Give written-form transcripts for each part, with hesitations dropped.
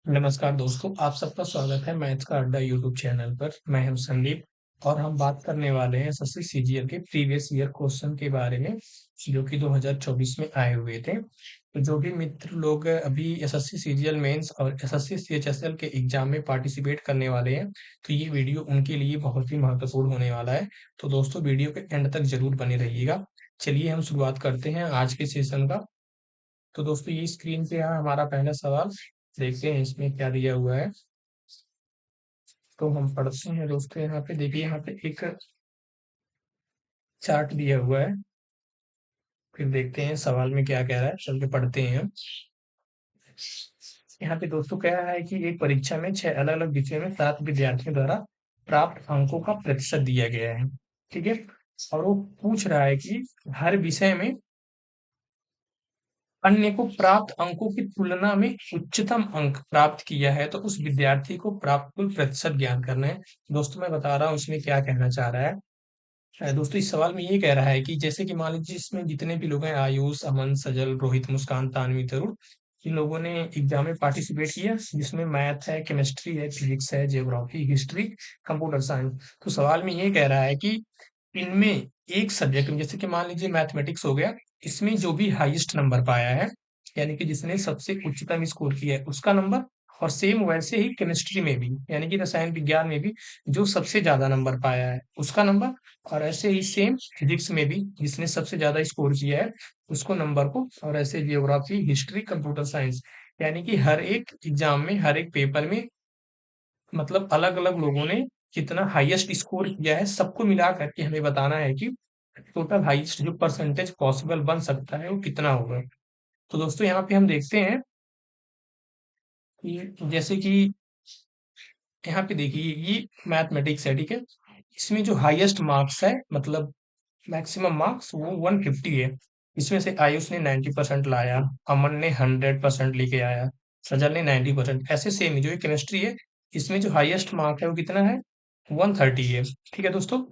नमस्कार दोस्तों, आप सबका स्वागत है मैथ्स का अड्डा यूट्यूब चैनल पर। मैं हूं संदीप और हम बात करने वाले हैं एसएससी सीजीएल के प्रीवियस ईयर क्वेश्चन के बारे में, जो कि 2024 में आए हुए थे। तो जो भी मित्र लोग अभी एसएससी सीजीएल मेंस और एसएससी सीएचएसएल के एग्जाम में पार्टिसिपेट करने वाले हैं, तो ये वीडियो उनके लिए बहुत ही महत्वपूर्ण होने वाला है। तो दोस्तों, वीडियो के एंड तक जरूर बने रहिएगा। चलिए हम शुरुआत करते हैं आज के सेशन का। तो दोस्तों, ये स्क्रीन पे है हमारा पहला सवाल। देखते हैं इसमें क्या दिया हुआ है। तो हम पढ़ते हैं दोस्तों। यहाँ पे देखिए, यहाँ पे एक चार्ट दिया हुआ है। फिर देखते हैं सवाल में क्या कह रहा है, चल के पढ़ते हैं हम। यहाँ पे दोस्तों क्या है कि एक परीक्षा में 6 अलग अलग विषयों में 7 विद्यार्थियों द्वारा प्राप्त अंकों का प्रतिशत दिया गया है। ठीक है। और वो पूछ रहा है कि हर विषय में अन्य को प्राप्त अंकों की तुलना में उच्चतम अंक प्राप्त किया है, तो उस विद्यार्थी को प्राप्त कुल प्रतिशत ज्ञात करना है। दोस्तों, मैं बता रहा हूँ इसमें क्या कहना चाह रहा है। दोस्तों, इस सवाल में ये कह रहा है कि जैसे कि मान लीजिए इसमें जितने भी लोग हैं, आयुष, अमन, सजल, रोहित, मुस्कान, तानवी, तरुण, इन लोगों ने एग्जाम में पार्टिसिपेट किया, जिसमें मैथ है, केमिस्ट्री है, फिजिक्स है, जियोग्राफी, हिस्ट्री, कंप्यूटर साइंस। तो सवाल में ये कह रहा है कि इनमें एक सब्जेक्ट में, जैसे कि मान लीजिए मैथमेटिक्स हो गया, इसमें जो भी हाईएस्ट नंबर पाया है, यानी कि जिसने सबसे उच्चतम स्कोर किया है, उसका नंबर। और सेम वैसे ही केमिस्ट्री में भी, यानी कि रसायन विज्ञान में भी जो सबसे ज्यादा नंबर पाया है, उसका नंबर। और ऐसे ही सेम फिजिक्स में भी जिसने सबसे ज्यादा स्कोर किया है, उसको नंबर को। और ऐसे जियोग्राफी, हिस्ट्री, कंप्यूटर साइंस, यानी कि हर एक एग्जाम में, हर एक पेपर में, मतलब अलग अलग लोगों ने कितना हाईएस्ट स्कोर किया है, सबको मिला करके हमें बताना है कि टोटल हाईएस्ट जो परसेंटेज पॉसिबल बन सकता है वो कितना होगा। तो दोस्तों, यहाँ पे हम देखते हैं कि जैसे कि यहाँ पे देखिए, ये मैथमेटिक्स है। ठीक है। इसमें जो हाईएस्ट मार्क्स है, मतलब मैक्सिमम मार्क्स, वो 150 है। इसमें से आयुष ने 90% लाया, अमन ने 100% लेके आया, सजल ने 90%। ऐसे सेम जो ये केमिस्ट्री है, इसमें जो हाईएस्ट मार्क है वो कितना है, 130 है। ठीक है दोस्तों।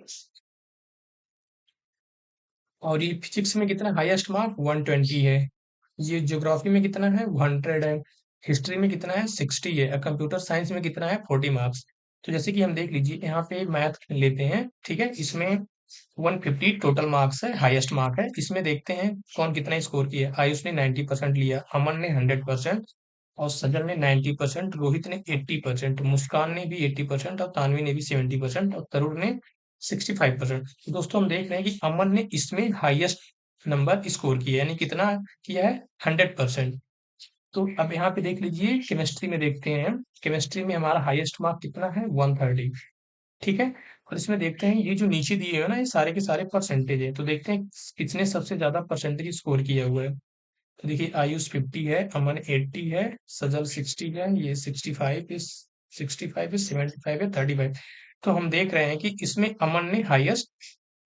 और ये फिजिक्स में कितना हाईएस्ट मार्क, 120 है। ये ज्योग्राफी में कितना है, 100 है। हिस्ट्री में कितना है, 60 है। और कंप्यूटर साइंस में कितना है, 40 मार्क्स। तो जैसे कि हम देख लीजिए, यहाँ पे मैथ लेते हैं। ठीक है। इसमें 150 टोटल मार्क्स है, हाईएस्ट मार्क है। इसमें देखते हैं कौन कितना स्कोर किया है। आयुष ने 90% लिया, अमन ने 100%, और सजल ने 90%, रोहित ने 80%, मुस्कान ने भी 80%, और तानवी ने भी 70%, और तरुण ने 65%। तो दोस्तों, हम देख रहे हैं कि अमन ने इसमें हाईएस्ट नंबर स्कोर किया, यानी कितना किया है, 100%। तो अब यहाँ पे देख लीजिए, केमिस्ट्री में देखते हैं। केमिस्ट्री में हमारा हाईएस्ट मार्क कितना है, 130। ठीक है। और इसमें देखते हैं, ये जो नीचे दिए हुए ना, ये सारे के सारे परसेंटेज है। तो देखते हैं किसने सबसे ज्यादा परसेंटेज स्कोर किया हुआ है। तो देखिए, आयुष 50 है, अमन 80 है, सजल 60 है, ये 65 है, 75 है, 35। तो हम देख रहे हैं कि इसमें अमन ने हाईएस्ट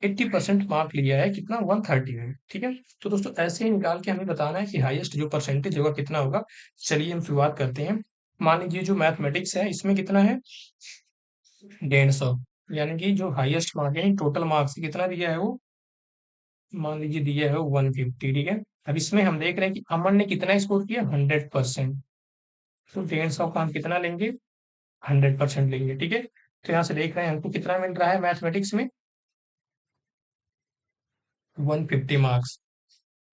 80% मार्क लिया है, कितना, 130 है। ठीक है। तो दोस्तों, ऐसे ही निकाल के हमें बताना है कि हाईएस्ट जो परसेंटेज होगा कितना होगा। चलिए हम शुरुआत करते हैं। मान लीजिए जो मैथमेटिक्स है, इसमें कितना है, 150। यानी कि जो हाईएस्ट मार्क है, टोटल मार्क्स कितना दिया है वो, मान लीजिए दिया है 150। ठीक है। अब इसमें हम देख रहे हैं कि अमन ने कितना स्कोर किया, 100%। तो 150 का हम कितना लेंगे, 100% लेंगे। ठीक है। तो यहाँ से देख रहे हैं हमको कितना मिल रहा है मैथमेटिक्स में, 150 मार्क्स।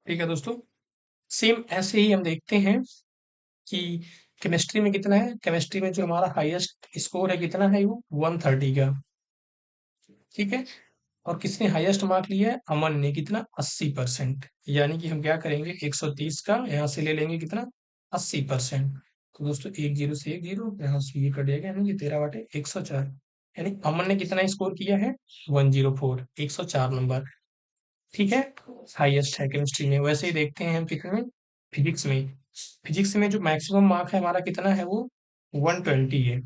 ठीक है दोस्तों। सेम ऐसे ही हम देखते हैं कि केमिस्ट्री में कितना है। केमिस्ट्री में जो हमारा हाईएस्ट स्कोर है, कितना है वो, 130 का। ठीक है। और किसने हाईएस्ट मार्क लिया है, अमन ने, कितना, 80%। यानी कि हम क्या करेंगे, 130 का यहाँ से ले लेंगे, कितना, 80%। तो दोस्तों, एक जीरो से एक जीरो, यहाँ से ये कट जाएगा, यानी कि 13/104। यानी अमन ने कितना स्कोर किया है, 104, 104 नंबर। ठीक है। हाईएस्ट है केमिस्ट्री में। वैसे ही देखते हैं हम कितने में, फिजिक्स में। फिजिक्स में जो मैक्सिमम मार्क है हमारा, कितना है वो, 120 है।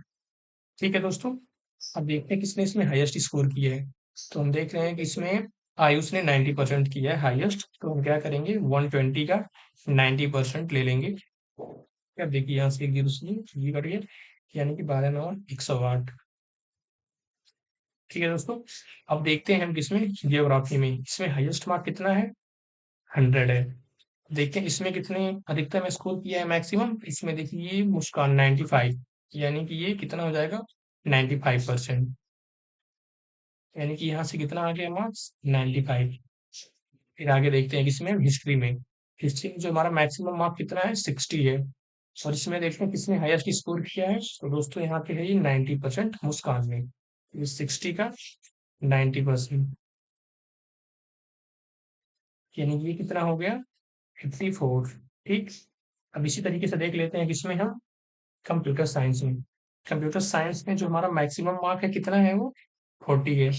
ठीक है दोस्तों। अब देखते हैं किसने इसमें हाईएस्ट स्कोर किया है। तो हम देख रहे हैं कि इसमें आयुष ने 90% किया है हाईएस्ट। तो हम क्या करेंगे, 120 का 90% ले लेंगे। अब देखिए, यहाँ से एक जीरो से ये कट गया, यानी कि 12×9 = 108। ठीक है दोस्तों। अब देखते हैं हम किसमें, जियोग्राफी में। इसमें हाईएस्ट मार्क कितना है, 100 है। देखिए इसमें कितने अधिकतम स्कोर किया है मैक्सिमम, इसमें देखिए मुस्कान 95, यानी कि ये कितना हो जाएगा 95%, यानी कि यहाँ से कितना आ गया मार्क्स 95। फिर आगे देखते हैं किसमें, हिस्ट्री में। हिस्ट्री में जो हमारा मैक्सिमम मार्क कितना है 60 है, और इसमें देखते हैं किसने हाईएस्ट स्कोर किया है, तो दोस्तों यहाँ पे है ये 90% मुस्कान में, ये 60 का 90%, यानी कि ये कितना हो गया 54। ठीक, अब इसी तरीके से देख लेते हैं किसमें हम, कंप्यूटर साइंस में। कंप्यूटर साइंस में जो हमारा मैक्सिमम मार्क है कितना है वो 40 है।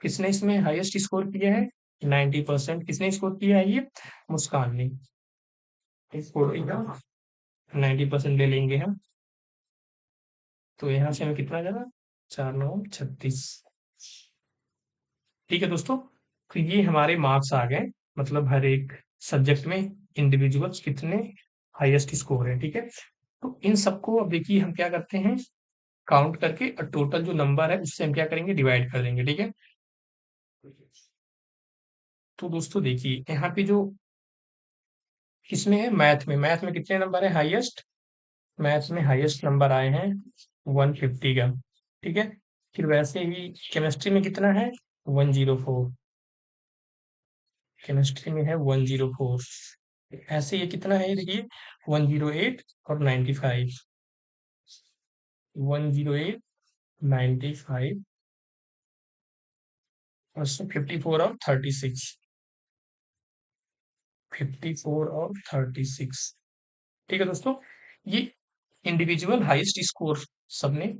किसने इसमें हाईएस्ट स्कोर किया है 90%, किसने स्कोर किया है ये मुस्कान ने। इस 40 का 90% ले लेंगे हम, तो यहाँ से हमें कितना जाना 4 9 36। ठीक है दोस्तों, तो ये हमारे मार्क्स आ गए, मतलब हर एक सब्जेक्ट में इंडिविजुअल्स कितने हाईएस्ट स्कोर है। ठीक है, तो इन सबको अब देखिए हम क्या करते हैं, काउंट करके और टोटल जो नंबर है उससे हम क्या करेंगे, डिवाइड कर देंगे। ठीक है, तो दोस्तों देखिए यहाँ पे जो किसमें है, मैथ में कितने नंबर है हाईएस्ट, मैथ्स में हाईएस्ट नंबर आए हैं 150 का। ठीक है, फिर वैसे ही केमिस्ट्री में कितना है 104, केमिस्ट्री में है 104। ऐसे ये कितना है, ये देखिए 108 और 95, 108 95 और 54 और 36, 54 और 36। ठीक है दोस्तों, ये इंडिविजुअल हाईएस्ट स्कोर सबने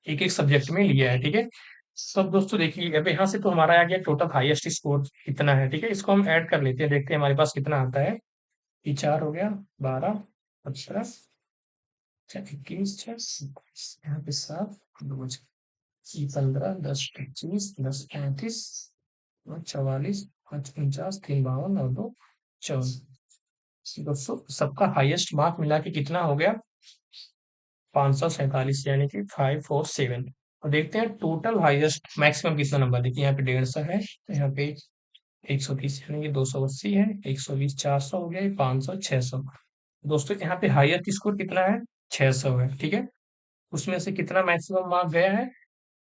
एक एक सब्जेक्ट में लिया है। ठीक है, सब दोस्तों देखिए अब यहाँ से तो हमारा आ गया टोटल हाईएस्ट स्कोर कितना है। ठीक है, इसको हम ऐड कर लेते हैं, देखते हैं हमारे पास कितना आता है। ये 4 हो गया, 12 17 21 यहाँ पे 7 2 ये 15 10 25 10 35 और 44 5 49 3 52 और 2 54। दोस्तों सबका हाईएस्ट मार्क मिला के कितना हो गया 547, यानी कि 547। और देखते हैं टोटल हाईएस्ट मैक्सिमम कितना नंबर, देखिए यहाँ पे 150 है, तो यहाँ पे 130 यानी कि 280 है, 120 400 हो गया, 500 600। दोस्तों यहाँ पे हाईएस्ट स्कोर कितना है 600 है। ठीक है, उसमें से कितना मैक्सिमम मार्क गया है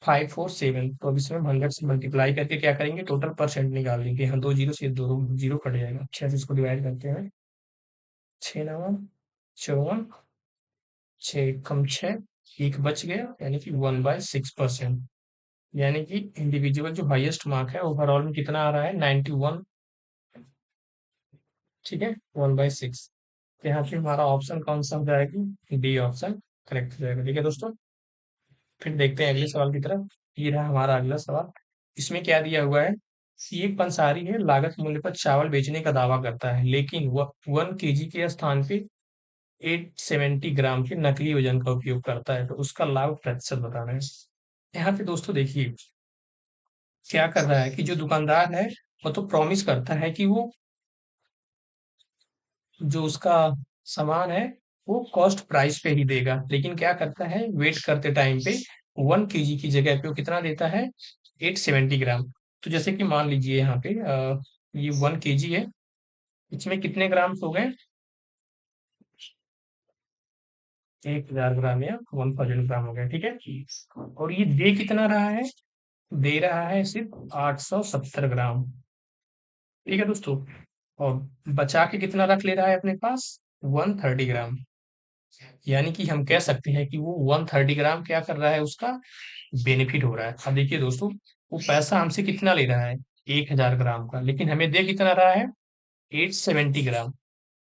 547, तो अब इसमें हम 100 से मल्टीप्लाई करके क्या करेंगे, टोटल परसेंट निकाल लेंगे। यहाँ दो जीरो से दो जीरो कट जाएगा, 6 से इसको डिवाइड करते हैं, 6 9 54, 6 कम 6 एक बच गया, यानी कि 1/6%, यानी कि इंडिविजुअल जो हाईएस्ट मार्क है ओवरऑल में कितना आ रहा है 91। ठीक है, 1/6। यहाँ पे हमारा ऑप्शन कौन सा हो जाएगा, डी ऑप्शन करेक्ट हो जाएगा। ठीक है दोस्तों, फिर देखते हैं अगले सवाल की तरफ। ये रहा हमारा अगला सवाल, इसमें क्या दिया हुआ है, एक पंसारी है लागत मूल्य पर चावल बेचने का दावा करता है, लेकिन वह 1 केजी के स्थान पे 870 ग्राम के नकली वजन का उपयोग करता है, तो उसका लाभ प्रतिशत बताना है। यहाँ पे दोस्तों देखिए क्या कर रहा है कि जो दुकानदार है वो तो प्रॉमिस करता है कि वो जो उसका सामान है वो कॉस्ट प्राइस पे ही देगा, लेकिन क्या करता है वेट करते टाइम पे 1 केजी की जगह पे वो कितना देता है 870 ग्राम। तो जैसे कि मान लीजिए यहाँ पे ये 1 केजी है, इसमें कितने ग्राम हो गए 1000 ग्राम या 1000 ग्राम हो गया। ठीक है, और ये दे कितना रहा है, दे रहा है सिर्फ 870 ग्राम। ठीक है दोस्तों, और बचा के कितना रख ले रहा है अपने पास 130 ग्राम, यानी कि हम कह सकते हैं कि वो 130 ग्राम क्या कर रहा है, उसका बेनिफिट हो रहा है। अब देखिए दोस्तों, वो पैसा हमसे कितना ले रहा है 1000 ग्राम का, लेकिन हमें दे कितना रहा है 870 ग्राम,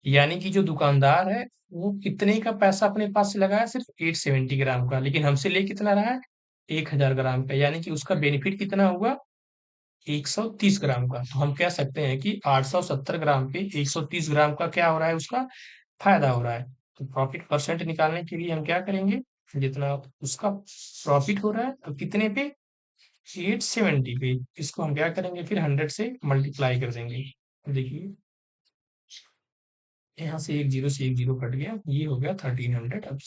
यानी कि जो दुकानदार है वो कितने का पैसा अपने पास से लगाया, सिर्फ 870 ग्राम का, लेकिन हमसे ले कितना रहा है 1000 ग्राम का, यानी कि उसका बेनिफिट कितना हुआ 130 ग्राम का। तो हम कह सकते हैं कि 870 ग्राम पे 130 ग्राम का क्या हो रहा है, उसका फायदा हो रहा है। तो प्रॉफिट परसेंट निकालने के लिए हम क्या करेंगे, जितना उसका प्रॉफिट हो रहा है तो कितने पे 870 पे, इसको हम क्या करेंगे फिर 100 से मल्टीप्लाई कर देंगे। तो देखिए यहाँ से एक जीरो कट गया, ये हो गया 1300। अब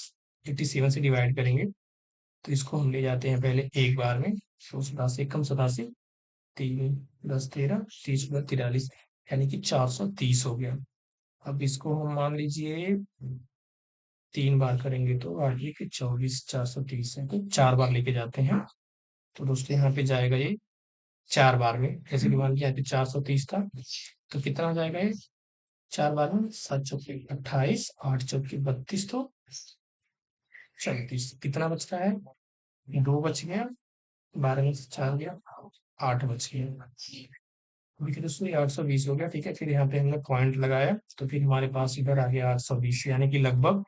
87 से डिवाइड करेंगे, तो इसको हम ले जाते हैं पहले एक बार में, तो 87 कम 87 3 10 13 30 43, यानी कि 430 हो गया। अब इसको हम मान लीजिए 3 बार करेंगे तो 8 के 24, 430 है, तो 4 बार लेके जाते हैं। तो दोस्तों यहाँ पे जाएगा ये 4 बार में, जैसे कि मान लिया यहाँ पे 430 था, तो कितना हो जाएगा ये 4 बार में, 7 चौके 28, 8 चौके 32, तो 34। कितना बच रहा है, 2 बच गया, 12 में से 4 गया, 8 बच गया। देखिए दोस्तों ये 820 हो गया, ठीक है। फिर यहाँ पे हमने पॉइंट लगाया, तो फिर हमारे पास इधर आ गया 820, यानी कि लगभग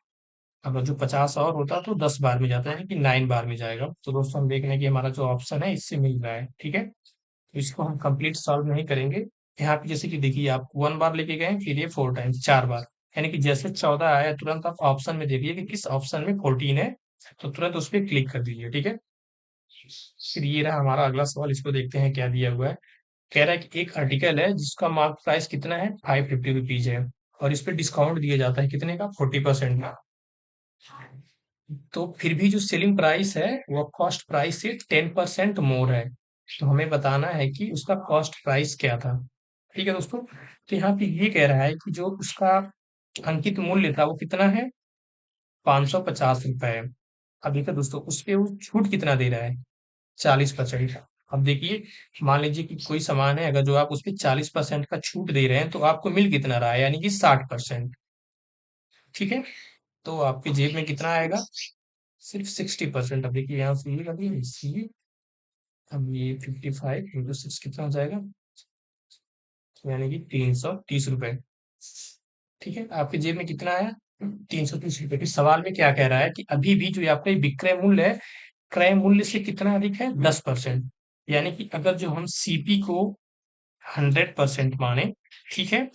अगर जो 50 और होता तो 10 बार में जाता है, यानी कि 9 बार में जाएगा। तो दोस्तों हम देख रहे हैं कि हमारा जो ऑप्शन है इससे मिल रहा है, ठीक है। तो इसको हम कंप्लीट सॉल्व नहीं करेंगे। यहाँ पे जैसे कि देखिए आप 1 बार लेके गए, फिर ये 4 टाइम्स 4 बार, यानी कि जैसे 14 आया तुरंत आप ऑप्शन में देखिए कि किस ऑप्शन में 14 है, तो तुरंत उस पर क्लिक कर दीजिए, ठीक है। फिर ये रहा हमारा अगला सवाल, इसको देखते हैं क्या दिया हुआ है। कह रहा है कि एक आर्टिकल है जिसका मार्क प्राइस कितना है, 550 रुपीज है, और इस पे डिस्काउंट दिया जाता है कितने का, 40% का। तो फिर भी जो सेलिंग प्राइस है वो कॉस्ट प्राइस से 10% मोर है। तो हमें बताना है कि उसका कॉस्ट प्राइस क्या था। ठीक है दोस्तों, तो यहाँ पे ये कह रहा है कि जो उसका अंकित मूल्य था वो कितना है, 550 रुपए है। अब देखिए दोस्तों उस पे वो छूट कितना दे रहा है, 40%। अब देखिए मान लीजिए कि कोई सामान है, अगर जो आप उस पे 40% का छूट दे रहे हैं तो आपको मिल कितना रहा है, यानी कि 60%। ठीक है, तो आपके जेब में कितना आएगा, सिर्फ 60%। अब देखिए यहाँ से ये कभी सी, अब ये 55 × 6 कितना हो जाएगा, यानी कि 330 रुपए। ठीक है, आपके जेब में कितना आया, 330 रुपए। इस सवाल में क्या कह रहा है कि अभी भी जो आपका ये विक्रय मूल्य है, क्रय मूल्य से कितना अधिक है, 10%। यानी कि अगर जो हम सीपी को 100% माने, ठीक है,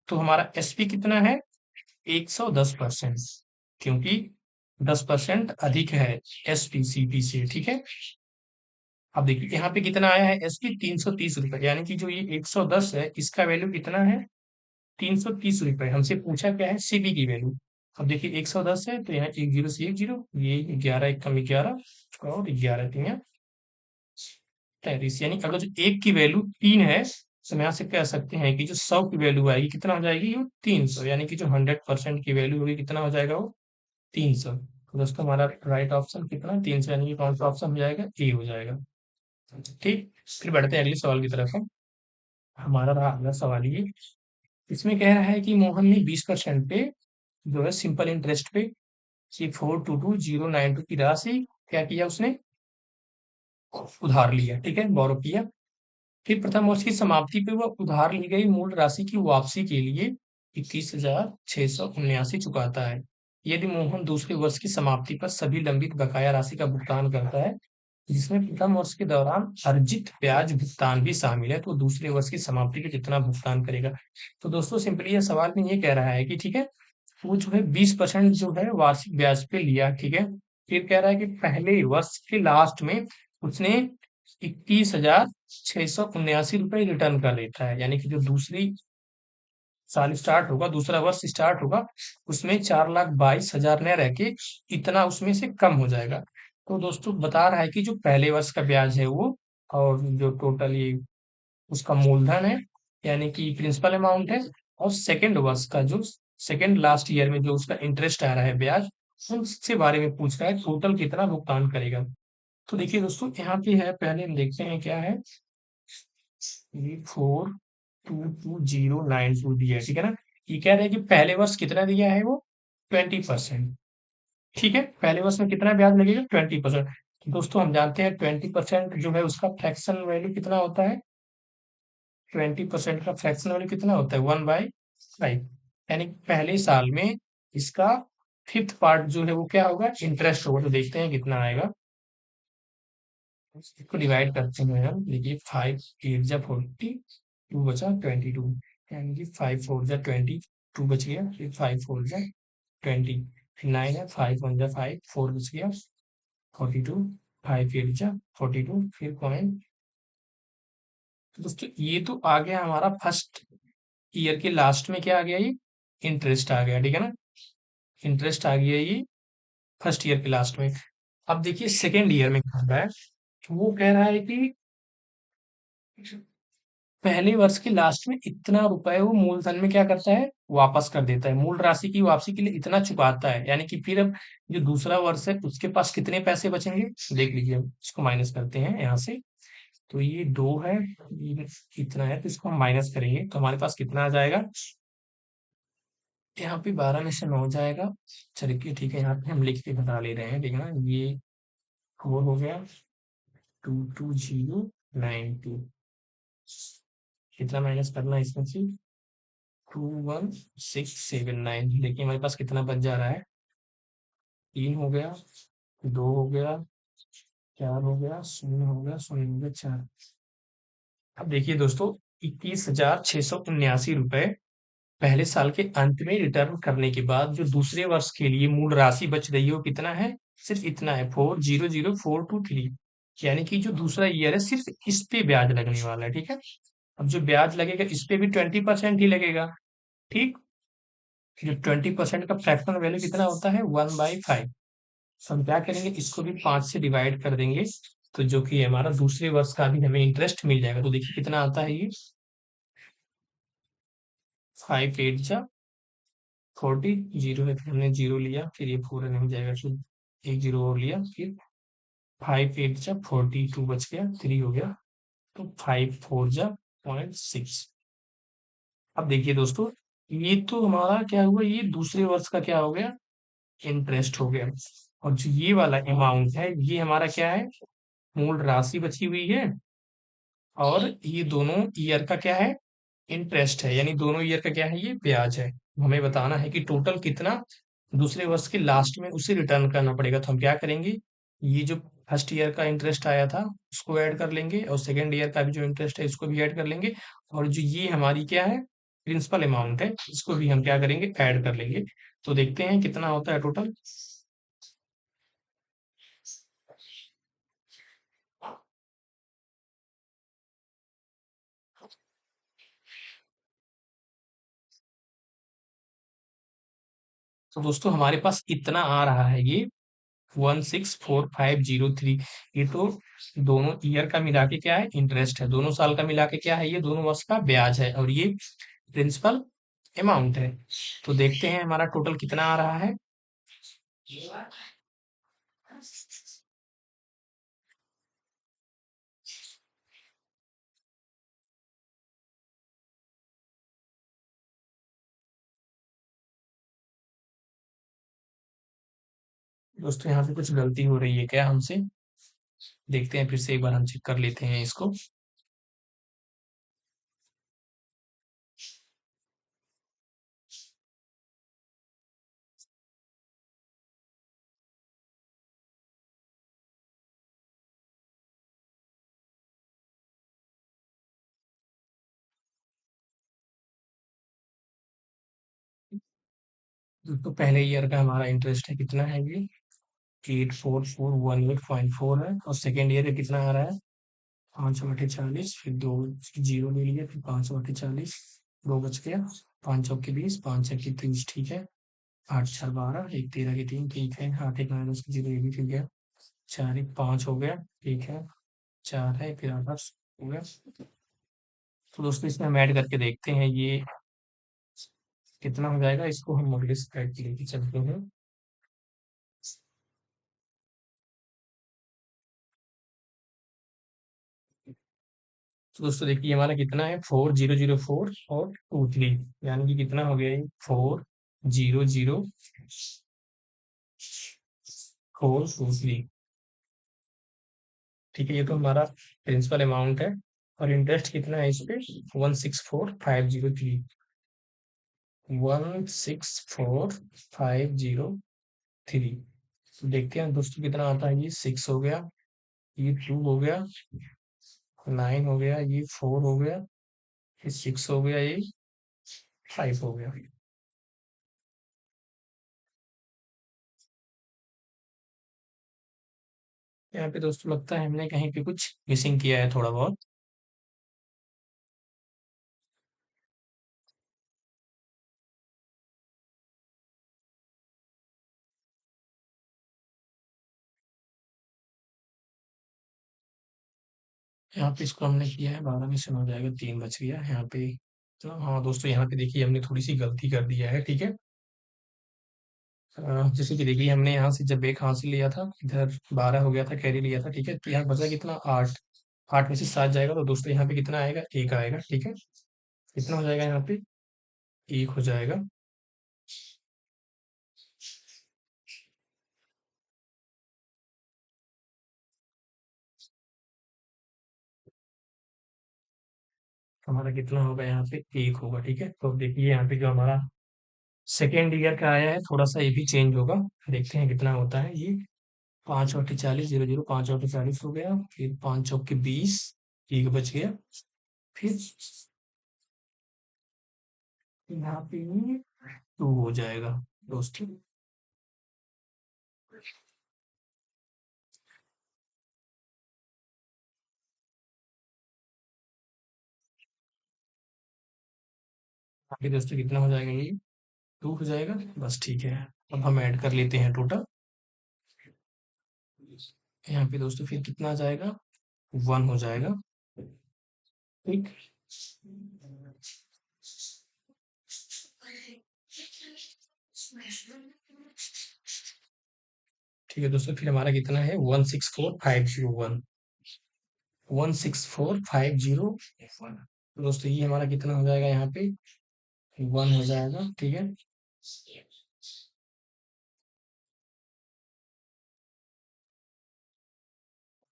तो हमारा एसपी कितना है, 110%, क्योंकि 10% अधिक है एसपी सीपी से, ठीक है। अब देखिए यहाँ पे कितना आया है, एसपी 330 रुपए, यानी कि जो ये 110 है इसका वैल्यू कितना है, 330 रुपए। हमसे पूछा क्या है, सीपी की वैल्यू। अब देखिए 110 है तो यहाँ एक जीरो से एक जीरो, ये 11 एक कम 11, और 11 3 33, यानी अगर जो एक की वैल्यू 3 है, तो हम यहाँ से कह सकते हैं कि जो 100 की वैल्यू आएगी कितना हो जाएगी, वो 300, यानी कि जो 100% की वैल्यू होगी कितना हो जाएगा, वो 300। तो दोस्तों हमारा राइट ऑप्शन कितना, 300, यानी कि कौन सा ऑप्शन हो जाएगा, ए हो जाएगा। ठीक, फिर बढ़ते हैं अगले सवाल की तरफ हम। हमारा रहा अगला सवाल ये, इसमें कह रहा है कि मोहन ने 20% पे जो है सिंपल इंटरेस्ट पे, ये 422,092 की राशि क्या किया उसने, उधार लिया, ठीक है, बोरो किया। फिर प्रथम वर्ष की समाप्ति पे वह उधार ली गई मूल राशि की वापसी के लिए 21,679 चुकाता है। यदि मोहन दूसरे वर्ष की समाप्ति पर सभी लंबित बकाया राशि का भुगतान करता है, जिसमें प्रथम वर्ष के दौरान अर्जित ब्याज भुगतान भी शामिल है, तो दूसरे वर्ष की समाप्ति पे कितना भुगतान करेगा। तो दोस्तों सिंपली यह सवाल में ये कह रहा है कि ठीक है, वो जो है 20% जो है वार्षिक ब्याज पे लिया, ठीक है। फिर कह रहा है कि पहले वर्ष के लास्ट में उसने 21,679 रुपए रिटर्न कर लेता है, यानी कि जो दूसरी साल स्टार्ट होगा, दूसरा वर्ष स्टार्ट होगा, उसमें 4,22,000 न रह के इतना उसमें से कम हो जाएगा। तो दोस्तों बता रहा है कि जो पहले वर्ष का ब्याज है वो, और जो टोटल ये उसका मूलधन है, यानी कि प्रिंसिपल अमाउंट है, और सेकेंड वर्ष का जो सेकेंड लास्ट ईयर में जो उसका इंटरेस्ट आ रहा है ब्याज, उससे बारे में पूछ रहा है, टोटल कितना भुगतान करेगा। तो देखिए दोस्तों यहाँ पे है, पहले हम देखते हैं क्या है, 422,092 दिया है, ठीक है ना। ये कह रहे हैं कि पहले वर्ष कितना दिया है वो, 20%। ठीक है, पहले वर्ष में कितना ब्याज लगेगा, 20%। दोस्तों हम जानते हैं 20% जो है उसका फ्रैक्शन वैल्यू कितना होता है, 20% का फ्रैक्शन वैल्यू कितना होता है, 1/5। यानी पहले साल में इसका फिफ्थ पार्ट जो है वो क्या होगा, इंटरेस्ट होगा। तो देखते हैं कितना आएगा, इसको डिवाइड करते हैं हम। देखिए 5 8 जा 40, 2 बचा 22, यानी कि 5 4 जा 20, 2 बच गया, फिर 5 4 जा 20, फिर 9 है, 5 1 जा 5, 4 बच गया, 42, 5 8 जा 42, फिर पॉइंट। तो दोस्तों ये तो आ गया हमारा फर्स्ट ईयर के लास्ट में, क्या आ गया ये, इंटरेस्ट आ गया, ठीक है ना। इंटरेस्ट आ गया ये फर्स्ट ईयर के लास्ट में। अब देखिए सेकेंड ईयर में क्या हो रहा है, तो वो कह रहा है कि पहले वर्ष के लास्ट में इतना रुपए वो मूलधन में क्या करता है, वापस कर देता है। मूल राशि की वापसी के लिए इतना चुकाता है, यानी कि फिर अब जो दूसरा वर्ष है उसके पास कितने पैसे बचेंगे, देख लीजिए। हम इसको माइनस करते हैं यहाँ से। तो ये 2 है, ये इतना है, तो इसको हम माइनस करेंगे तो हमारे पास कितना आ जाएगा। यहाँ पे 12 में से 9 जाएगा। चलिए ठीक है, यहाँ पे हम लिख के बता ले रहे हैं, देखना ये 4 हो गया, 22092। कितना माइनस करना है इसमें से, 21679। देखिए हमारे पास कितना बच जा रहा है, 3 हो गया, 2 हो गया, 4 हो गया, 0 हो गया, 0 हो गया, 4। अब देखिए दोस्तों, 21,679 रुपए पहले साल के अंत में रिटर्न करने के बाद जो दूसरे वर्ष के लिए मूल राशि बच रही है वो कितना है, सिर्फ इतना है, 400423। यानी कि जो दूसरा ईयर है सिर्फ इस पे ब्याज लगने वाला है, ठीक है। अब जो ब्याज लगेगा इस पे भी 20% ही लगेगा, ठीक। जो 20% का फ्रैक्शनल वैल्यू कितना होता है, 1/5। तो हम क्या करेंगे, इसको भी 5 से डिवाइड कर देंगे, तो जो कि हमारा दूसरे वर्ष का भी हमें इंटरेस्ट मिल जाएगा। तो देखिए कितना आता है ये, 5 8 जा 40, जीरो है फिर हमने जीरो लिया, फिर ये पूरा नहीं जाएगा, फिर एक जीरो और लिया, फिर 5 8 जा 42 बच गया, 3 हो गया, तो 5 4 जा 0.6। अब देखिए दोस्तों, ये तो हमारा क्या हुआ, ये दूसरे वर्ष का क्या हो गया, इंटरेस्ट हो गया। और जो ये वाला अमाउंट है ये हमारा क्या है, मूल राशि बची हुई है, और ये दोनों ईयर का क्या है, इंटरेस्ट है, यानी दोनों ईयर का क्या है, ये ब्याज है। हमें बताना है कि टोटल कितना दूसरे वर्ष के लास्ट में उसे रिटर्न करना पड़ेगा। तो हम क्या करेंगे, ये जो फर्स्ट ईयर का इंटरेस्ट आया था उसको ऐड कर लेंगे, और सेकेंड ईयर का भी जो इंटरेस्ट है इसको भी ऐड कर लेंगे, और जो ये हमारी क्या है, प्रिंसिपल अमाउंट है, इसको भी हम क्या करेंगे, ऐड कर लेंगे। तो देखते हैं कितना होता है टोटल। तो दोस्तों हमारे पास इतना आ रहा है, ये 164503। ये तो दोनों ईयर का मिला के क्या है, इंटरेस्ट है, दोनों साल का मिला के क्या है, ये दोनों वर्ष का ब्याज है, और ये प्रिंसिपल अमाउंट है। तो देखते हैं हमारा टोटल कितना आ रहा है। दोस्तों यहाँ पे कुछ गलती हो रही है क्या हमसे, देखते हैं फिर से एक बार हम चेक कर लेते हैं इसको। तो पहले ईयर का हमारा इंटरेस्ट है कितना है, ये 84,418.4 है, और सेकेंड ईयर का कितना आ रहा है, 5 बटे 40, फिर दो जीरो ले लिया, फिर 5 बटे 40, दो बच गया, 5 चौके 20, 5 छक्के 30, ठीक है। 8 4 12, एक 13 के 3, ठीक है। 8 1 9 10 के 0, ये भी ठीक है। 4 1 5 हो गया, ठीक है। 4 है, फिर 8 हो गया। तो दोस्तों इसमें हम ऐड करके देखते हैं ये कितना हो जाएगा, इसको हम अगले स्लाइड पे लेके चलते हैं। तो दोस्तों देखिए हमारा कितना है, 4004 और 23, यानी कि कितना हो गया, 400423। ठीक है, ये तो हमारा प्रिंसिपल अमाउंट है, और इंटरेस्ट कितना है इस पे, 164503। 164503। तो देखते हैं दोस्तों कितना आता है, ये 6 हो गया, ये 2 हो गया, 9 हो गया, ये 4 हो गया, ये 6 हो गया, ये 5 हो गया। यहाँ पे दोस्तों लगता है हमने कहीं पे कुछ मिसिंग किया है थोड़ा बहुत। यहाँ पे इसको हमने किया है 12 में से 9 जाएगा, 3 बच गया यहाँ पे। तो हाँ दोस्तों, यहाँ पे देखिए हमने थोड़ी सी गलती कर दिया है, ठीक है। जैसे कि देखिए हमने यहाँ से जब एक हासिल लिया था, इधर 12 हो गया था, कैरी लिया था, ठीक है। तो यहाँ बचा कितना, 8। 8 में से 7 जाएगा तो दोस्तों यहाँ पे कितना आएगा, 1 आएगा, ठीक है। कितना हो जाएगा यहाँ पे, 1 हो जाएगा। हमारा कितना होगा यहाँ पे, 1 होगा, ठीक है। तो अब देखिए यहाँ पे जो हमारा सेकेंड ईयर का आया है, थोड़ा सा ये भी चेंज होगा। देखते हैं कितना होता है ये। 5 × 40, 0 0, 5 × 40 हो गया, फिर 5 × 20, 1 बच गया। फिर यहाँ पे 2 हो जाएगा दोस्तों। आगे दोस्तों कितना हो जाएगा ये, 2 हो जाएगा, बस ठीक है। अब हम ऐड कर लेते हैं टोटल। यहाँ पे दोस्तों फिर कितना आ जाएगा, 1 हो जाएगा, ठीक। ठीक है दोस्तों, फिर हमारा कितना है, 164501। 164501। दोस्तों ये हमारा कितना हो जाएगा यहाँ पे, 1 हो जाएगा, ठीक है।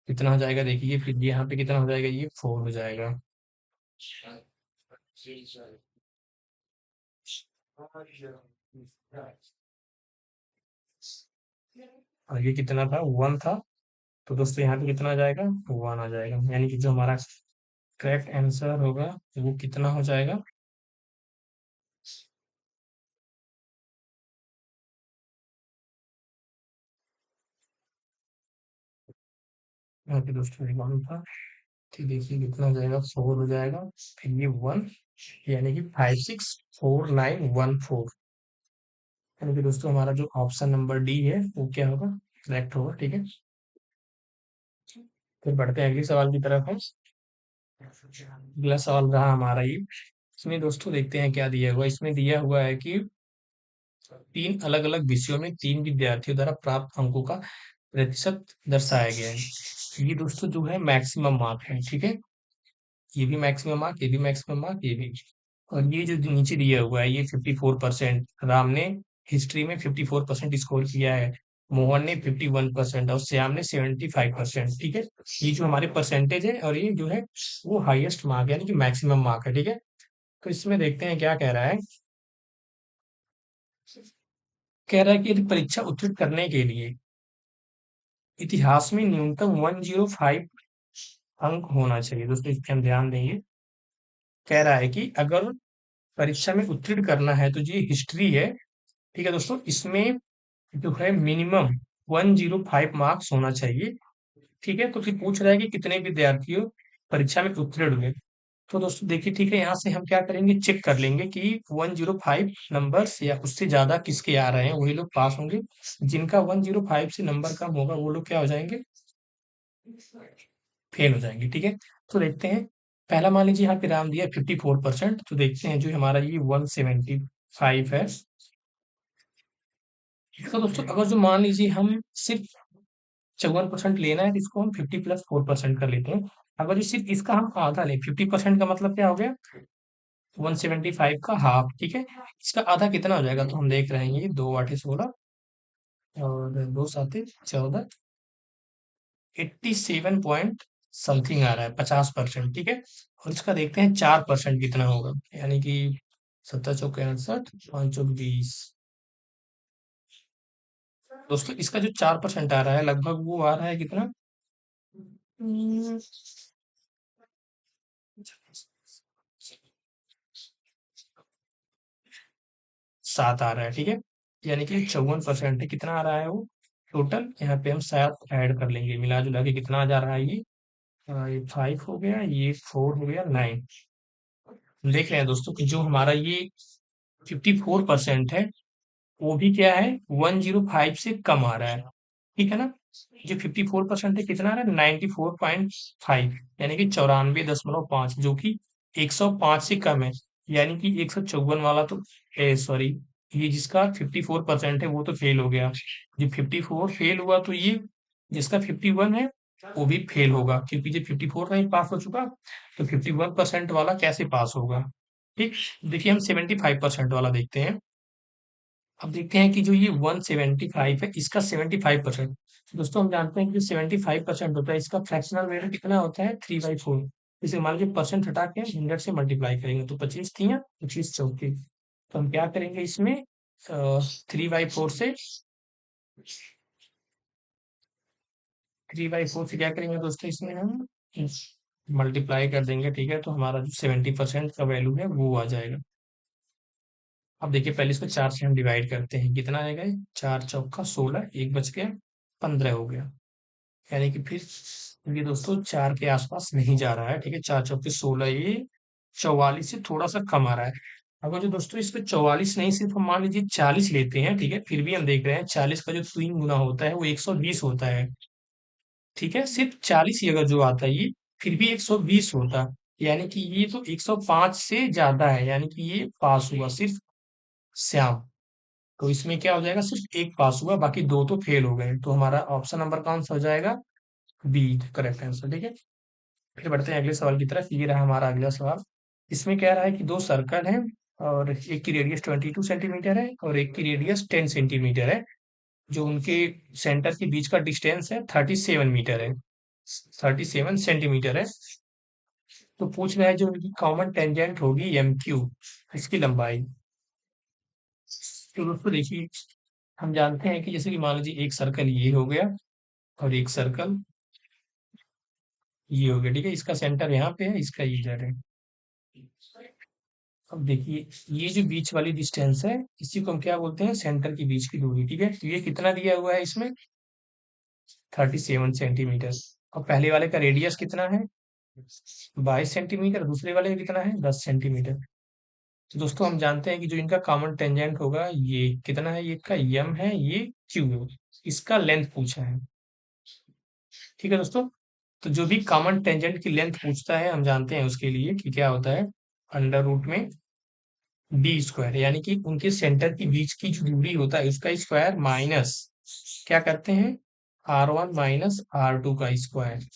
कितना हो जाएगा देखिए, फिर ये यहाँ पे कितना हो जाएगा, ये 4 हो जाएगा। और ये कितना था, 1 था। तो दोस्तों यहाँ पे कितना आ जाएगा, 1 आ जाएगा। यानी कि जो हमारा करेक्ट आंसर होगा वो कितना हो जाएगा। यहाँ पे दोस्तों 1 था, ठीक। देखिए कितना हो जाएगा, 4 हो जाएगा, फिर ये 1, यानी कि 564914। यानी कि दोस्तों हमारा जो ऑप्शन नंबर डी है वो क्या होगा, करेक्ट होगा, ठीक है। फिर बढ़ते हैं अगले सवाल की तरफ हम। अगला सवाल रहा हमारा ये। इसमें दोस्तों देखते हैं क्या दिया हुआ है। इसमें दिया हुआ है कि 3 अलग-अलग विषयों में 3 विद्यार्थियों द्वारा प्राप्त अंकों का प्रतिशत दर्शाया गया है। ये दोस्तों जो है मैक्सिमम मार्क है, ठीक है। ये भी मैक्सिमम मार्क, ये भी मैक्सिमम मार्क, ये भी। और ये जो नीचे दिया हुआ है ये 54%। राम ने हिस्ट्री में 54% स्कोर किया है, मोहन ने 51% और श्याम ने 75%, ठीक है। ये जो हमारे परसेंटेज है और ये जो है वो हाईएस्ट मार्क यानी कि मैक्सिमम मार्क है, ठीक है। तो इसमें देखते हैं क्या कह रहा है। कह रहा है कि यदि परीक्षा उत्तीर्ण करने के लिए इतिहास में न्यूनतम 105 अंक होना चाहिए। दोस्तों इस पे हम ध्यान देंगे। कह रहा है कि अगर परीक्षा में उत्तीर्ण करना है तो ये हिस्ट्री है, ठीक है दोस्तों। इसमें जो है मिनिमम 105 मार्क्स होना चाहिए, ठीक है। तो फिर पूछ रहा है कि कितने विद्यार्थियों परीक्षा में उत्तीर्ण हुए। तो दोस्तों देखिए, ठीक है, यहाँ से हम क्या करेंगे, चेक कर लेंगे कि 105 नंबर्स या उससे ज्यादा किसके आ रहे हैं, वही लोग पास होंगे। जिनका 105 से नंबर कम होगा वो लोग क्या हो जाएंगे, फेल हो जाएंगे, ठीक है। तो देखते हैं। पहला मान लीजिए यहाँ पे राम दिया 54%, तो देखते हैं जो हमारा ये 175 है। तो दोस्तों अगर जो मान लीजिए हम सिर्फ 54% लेना है तो इसको हम 50 + 4% कर लेते हैं। अगर जो सिर्फ इसका हम आधा लें, 50% का मतलब क्या हो गया, 175 का हाफ, ठीक है। इसका आधा कितना हो जाएगा, तो हम देख रहे हैं ये 2 × 8 = 16 और 2 × 7 = 14। 87 पॉइंट समथिंग आ रहा है, 50%, ठीक है। और इसका देखते हैं 4% कितना होगा, यानी कि 7 × 4 = 68, 5 × 20। दोस्तों इसका जो 4% आ रहा है लगभग वो आ रहा है कितना, हम्म, 7 आ रहा है, ठीक है। यानी कि 54% है, कितना आ रहा है वो टोटल। यहाँ पे हम शायद ऐड कर लेंगे, मिला जुला के कितना आ जा रहा है ये। ये 5 हो गया, ये 4 हो गया, 9। देख रहे हैं दोस्तों कि जो हमारा ये 54% है वो भी क्या है, 105 से कम आ रहा है, ठीक है ना। जो 54% है कितना है, 94.5, यानी कि 94.5, जो कि 105 से कम है। यानी कि 154 वाला तो, सॉरी, ये जिसका 54% है वो तो फेल हो गया। जो 54 फेल हुआ, तो ये जिसका 51 है वो भी फेल होगा, क्योंकि जो 54 नहीं पास हो चुका, तो 51% वाला कैसे पास होगा। ठीक। देखिए हम 75% वाला देखते हैं। अब देखते हैं कि जो ये 175 है, इसका 75%। दोस्तों हम जानते हैं कि जो 75% होता है, इसका फ्रैक्शनल वैल्यू कितना होता है, 3/4। जैसे मान लीजिए परसेंट हटा के 100 से मल्टीप्लाई करेंगे, तो 25 थी, 25 चौके। तो हम क्या करेंगे इसमें, 3/4 से, 3/4 से क्या करेंगे दोस्तों, इसमें हम मल्टीप्लाई कर देंगे। ठीक है, तो हमारा जो 70% का वैल्यू है वो आ जाएगा। अब देखिए पहले इसको 4 से हम डिवाइड करते हैं, कितना आएगा ये, 4 चौका 16, एक बच गया, 15 हो गया। यानी कि फिर ये दोस्तों 4 के आसपास नहीं जा रहा है। ठीक है, 4 चौके 16, ये 44 से थोड़ा सा कम आ रहा है। अगर जो दोस्तों इसको 44 नहीं, सिर्फ हम मान लीजिए 40 लेते हैं, ठीक है, फिर भी हम देख रहे हैं 40 का जो 3 गुना होता है वो 120 होता है। ठीक है, सिर्फ 40 ही अगर जो आता है ये, फिर भी 120 होता। यानी कि ये तो 105 से ज्यादा है, यानी कि ये पास हुआ सिर्फ श्याम। तो इसमें क्या हो जाएगा, सिर्फ एक पास हुआ, बाकी दो तो फेल हो गए। तो हमारा ऑप्शन नंबर कौन सा हो जाएगा, बी, करेक्ट आंसर। ठीक है, फिर बढ़ते हैं अगले सवाल की तरफ। ये रहा हमारा अगला सवाल। इसमें कह रहा है कि दो सर्कल हैं, और एक की रेडियस 22 सेंटीमीटर है और एक की रेडियस 10 सेंटीमीटर है। जो उनके सेंटर के बीच का डिस्टेंस है 37 मीटर है, 37 सेंटीमीटर है। तो पूछ रहा है जो उनकी कॉमन टेंजेंट होगी एम क्यू, इसकी लंबाई। तो दोस्तों देखिए, हम जानते हैं कि जैसे कि मान लीजिए एक सर्कल ये हो गया और एक सर्कल ये हो गया। ठीक है, इसका सेंटर यहाँ पे है, इसका इधर है। अब देखिए, ये जो बीच वाली डिस्टेंस है, इसी को हम क्या बोलते हैं, सेंटर के बीच की दूरी। ठीक है, तो ये कितना दिया हुआ है इसमें, 37 सेंटीमीटर। और पहले वाले का रेडियस कितना है, 22 सेंटीमीटर, दूसरे वाले का कितना है, 10 सेंटीमीटर। तो दोस्तों हम जानते हैं कि जो इनका कॉमन टेंजेंट होगा ये कितना है, ये इसका यम है, ये क्यू है। इसका लेंथ पूछा है। ठीक है दोस्तों, तो जो भी कॉमन टेंजेंट की लेंथ पूछता है, हम जानते हैं उसके लिए कि क्या होता है, अंडर रूट में डी स्क्वायर, यानी कि उनके सेंटर के बीच की जो दूरी होता है उसका स्क्वायर माइनस क्या करते हैं, R1 माइनस R2 का स्क्वायर।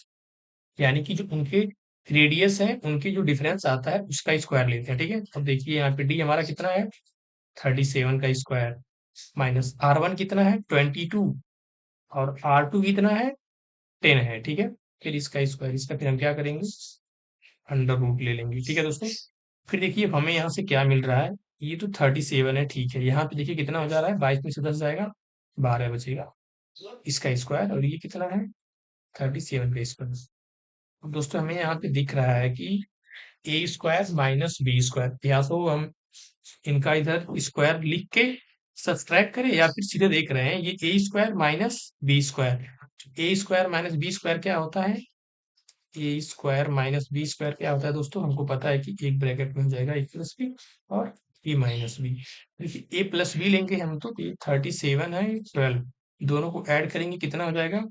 यानी कि जो उनके रेडियस है, उनके जो डिफरेंस आता है उसका स्क्वायर लेते हैं। ठीक है, अब देखिए यहाँ पे डी हमारा कितना है, 37 का स्क्वायर, माइनस R1 कितना है, 22, और R2 कितना है, 10 है। ठीक है, फिर इसका स्क्वायर, इसका फिर हम क्या करेंगे, अंडर रूट ले लेंगे। ठीक है दोस्तों, फिर देखिए हमें यहाँ से क्या मिल रहा है, ये तो 37 है। ठीक है, यहाँ पे देखिए कितना हो जा रहा है, 22 में से 10 जाएगा, 12 बचेगा, इसका स्क्वायर, और ये कितना है, 37 का स्क्वायर। अब दोस्तों हमें यहाँ पे दिख रहा है कि ए स्क्वायर माइनस बी स्क्वायर, या तो हम इनका इधर स्क्वायर लिख के सब्सट्रैक्ट करें, या फिर सीधे देख रहे हैं ये ए स्क्वायर माइनस बी स्क्वायर। ए स्क्वायर माइनस बी स्क्वायर क्या होता है, ए स्क्वायर माइनस बी स्क्वायर क्या होता है दोस्तों, हमको पता है कि एक ब्रैकेट में हो जाएगा ए प्लस बी और ए माइनस बी। देखिए ए प्लस बी लेंगे हम, तो ये 37 है, 12, दोनों को ऐड करेंगे कितना हो जाएगा,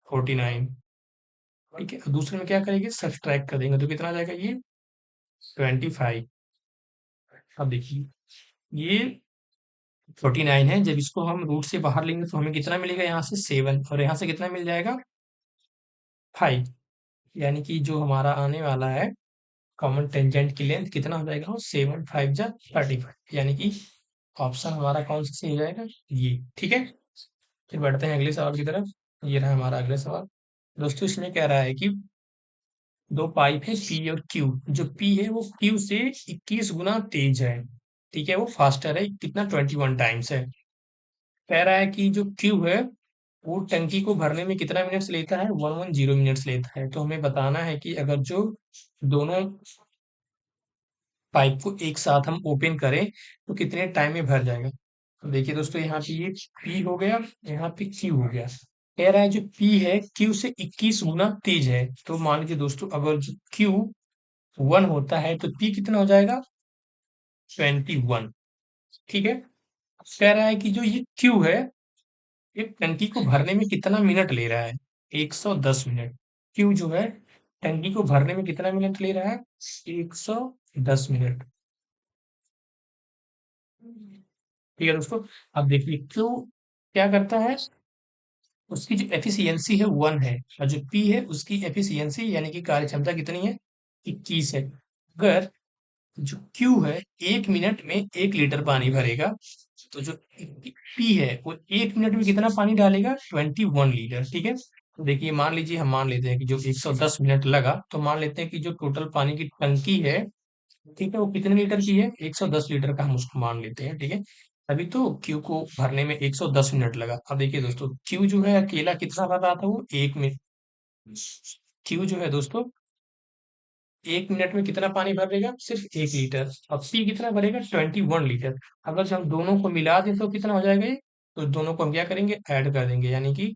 49। ठीक है, और दूसरे में क्या करेंगे, सब्सट्रैक्ट कर देंगे, तो कितना आ जाएगा ये, 25। अब देखिए ये 49 है, जब इसको हम रूट से बाहर लेंगे तो हमें कितना मिलेगा, यहाँ से 7, और यहाँ से कितना मिल जाएगा, 5। यानी कि जो हमारा आने वाला है कॉमन टेंजेंट की लेंथ कितना हो जाएगा, 7 5 जा 35, यानी कि ऑप्शन हमारा कौन सा सही हो जाएगा, ये। ठीक है, फिर बढ़ते हैं अगले सवाल की तरफ। ये रहा हमारा अगला सवाल। दोस्तों इसमें कह रहा है कि दो पाइप है पी और क्यू। जो पी है वो क्यू से 21 गुना तेज है। ठीक है, वो फास्टर है, कितना, 21 टाइम्स है। कह रहा है कि जो क्यू है वो टंकी को भरने में कितना मिनट्स लेता है, 110 मिनट्स लेता है। तो हमें बताना है कि अगर जो दोनों पाइप को एक साथ हम ओपन करें तो कितने टाइम में भर जाएगा। तो देखिए दोस्तों, यहाँ पे ये पी हो गया, यहाँ पे क्यू हो गया। कह रहा है जो पी है क्यू से 21 गुना तेज है। तो मान लीजिए दोस्तों, अगर जो क्यू 1 होता है तो पी कितना हो जाएगा, 21। ठीक है, कह रहा है कि जो ये क्यू है एक टंकी को भरने में कितना मिनट ले रहा है? 110 मिनट। क्यू जो है टंकी को भरने में कितना मिनट ले रहा है? 110 मिनट। ठीक है दोस्तों। अब देखिए क्यू क्या करता है, उसकी जो एफिशिएंसी है 1 है, और जो पी है उसकी एफिशिएंसी यानी कि कार्य क्षमता कितनी है? 21 है। अगर जो क्यू है 1 मिनट में 1 लीटर पानी भरेगा, तो जो पी है वो 1 मिनट में कितना पानी डालेगा? 21 लीटर। ठीक है। तो देखिए मान लीजिए, हम मान लेते हैं कि जो 110 मिनट लगा, तो मान लेते हैं कि जो टोटल पानी की टंकी है, ठीक है, वो कितने लीटर की है? 110 लीटर का हम उसको मान लेते हैं। ठीक है। अभी तो क्यू को भरने में 110 मिनट लगा। अब देखिए दोस्तों, क्यू जो है अकेला कितना भर रहा था? वो 1 मिनट। क्यू जो है दोस्तों 1 मिनट में कितना पानी भरेगा? सिर्फ 1 लीटर। और पी कितना भरेगा? 21 लीटर। अगर जो हम दोनों को मिला दें तो कितना हो जाएगा ये? तो दोनों को हम क्या करेंगे? ऐड कर देंगे, यानी कि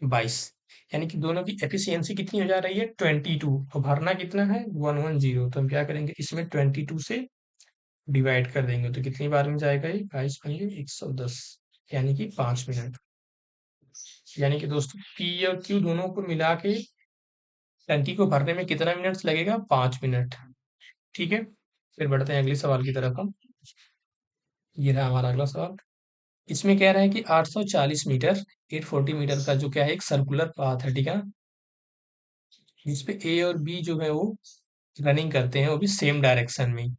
22। यानी कि दोनों की एफिशिएंसी कितनी हो जा रही है? 22। तो भरना कितना है? 110। तो हम क्या करेंगे? इसमें 22 से डिवाइड कर देंगे, तो कितनी बार में जाएगा ये? 22 × 110, यानी कि 5 मिनट। यानी कि दोस्तों पी और क्यू दोनों को मिला के टंकी को भरने में कितना मिनट लगेगा? 5 मिनट। ठीक है। फिर बढ़ते हैं अगले सवाल की तरफ हम। ये रहा हमारा अगला सवाल। इसमें कह रहा है कि 840 मीटर, 840 मीटर का जो क्या है, एक सर्कुलर पाथ है, ठीक है, जिसपे ए और बी जो है वो रनिंग करते हैं, वो भी सेम डायरेक्शन में,